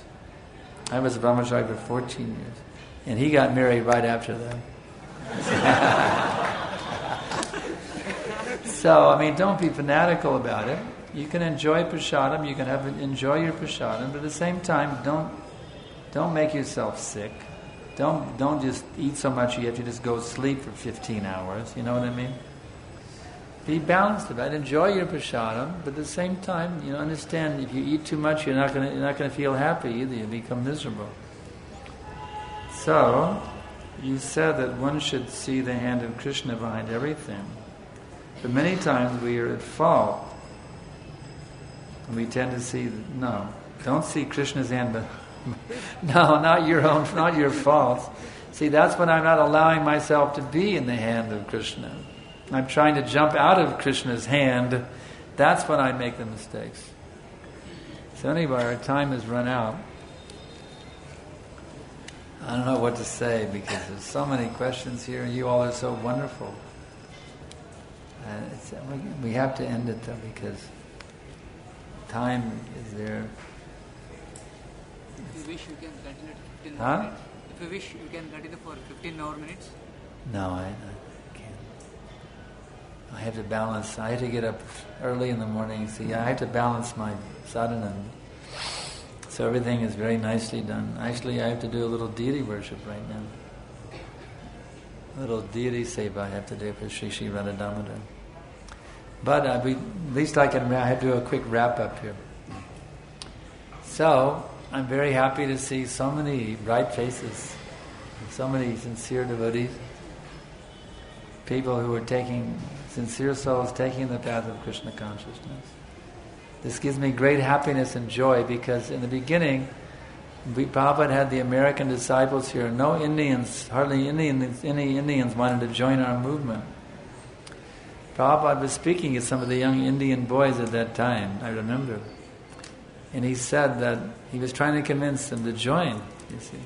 I was a brahmachari for 14 years. And he got married right after that. So, I mean, don't be fanatical about it. You can enjoy prasadam, you can enjoy your prasadam, but at the same time, don't make yourself sick. Don't just eat so much you have to just go sleep for 15 hours. You know what I mean? Be balanced about it. Enjoy your prasadam, but at the same time, understand if you eat too much, you're not going to feel happy either. You become miserable. So, you said that one should see the hand of Krishna behind everything. But many times we are at fault. And we tend to see, no, don't see Krishna's hand, but no, not your own, not your faults. See, that's when I'm not allowing myself to be in the hand of Krishna. I'm trying to jump out of Krishna's hand. That's when I make the mistakes. So anyway, our time has run out. I don't know what to say because there's so many questions here and you all are so wonderful. We have to end it though because time is there. If you wish, you can continue to 15 Huh? minutes. If you wish, you can continue for 15 more minutes. No, I can't. I have to balance. I have to get up early in the morning. See, I have to balance my sadhana. So everything is very nicely done. Actually, I have to do a little deity worship right now. A little deity seva I have to do for Sri Sri Radha Damodar. But at least I have to do a quick wrap up here. So, I'm very happy to see so many bright faces, so many sincere devotees, people who are sincere souls taking the path of Krishna consciousness. This gives me great happiness and joy because in the beginning, Prabhupada had the American disciples here. No Indians, hardly any Indians wanted to join our movement. Prabhupada was speaking to some of the young Indian boys at that time, I remember. And he said that he was trying to convince them to join, you see.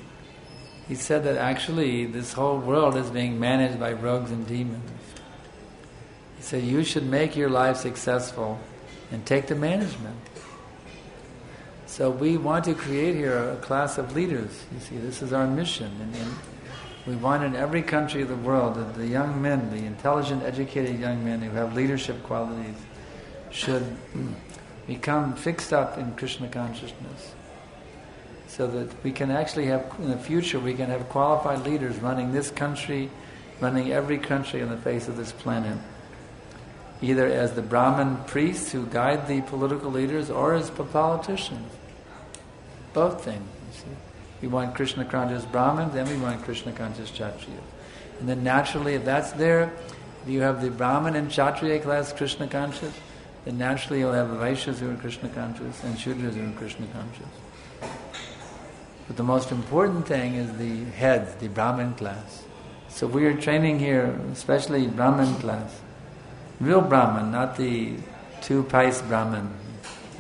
He said that actually this whole world is being managed by rogues and demons. He said you should make your life successful and take the management. So we want to create here a class of leaders. You see, this is our mission. And we want in every country of the world that the young men, the intelligent, educated young men who have leadership qualities should become fixed up in Krishna consciousness. So that we can actually have, in the future, we can have qualified leaders running this country, running every country on the face of this planet. Either as the Brahmin priests who guide the political leaders or as politicians. Both things, you see. We want Krishna conscious Brahmins and we want Krishna conscious Kshatriyas. And then naturally, if that's there, if you have the Brahmin and Kshatriya class Krishna conscious, then naturally you'll have the Vaishyas who are Krishna conscious and Shudras who are Krishna conscious. But the most important thing is the heads, the Brahmin class. So we are training here, especially Brahmin class. Real Brahman, not the two-pice Brahman,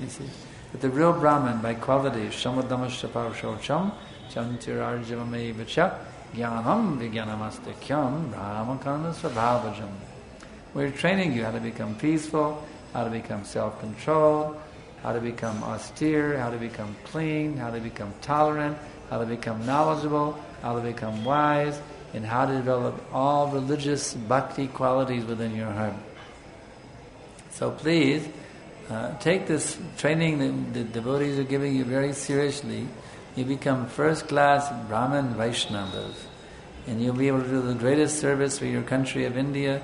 you see. But the real Brahman by quality, shamadhamashapavshocham, chantirarjavamaivacha, jnanam vijnanamastakhyam, brahmakarmasvabhavajam. We're training you how to become peaceful, how to become self-controlled, how to become austere, how to become clean, how to become tolerant, how to become knowledgeable, how to become wise, and how to develop all religious bhakti qualities within your heart. So please, take this training that the devotees are giving you very seriously. You become first-class Brahmin Vaishnavas. And you'll be able to do the greatest service for your country of India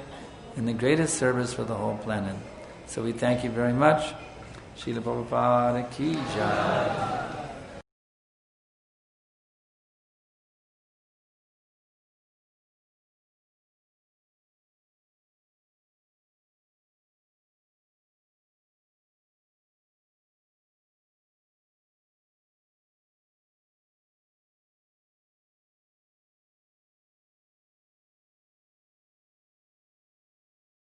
and the greatest service for the whole planet. So we thank you very much. Srila Prabhupada ki jai.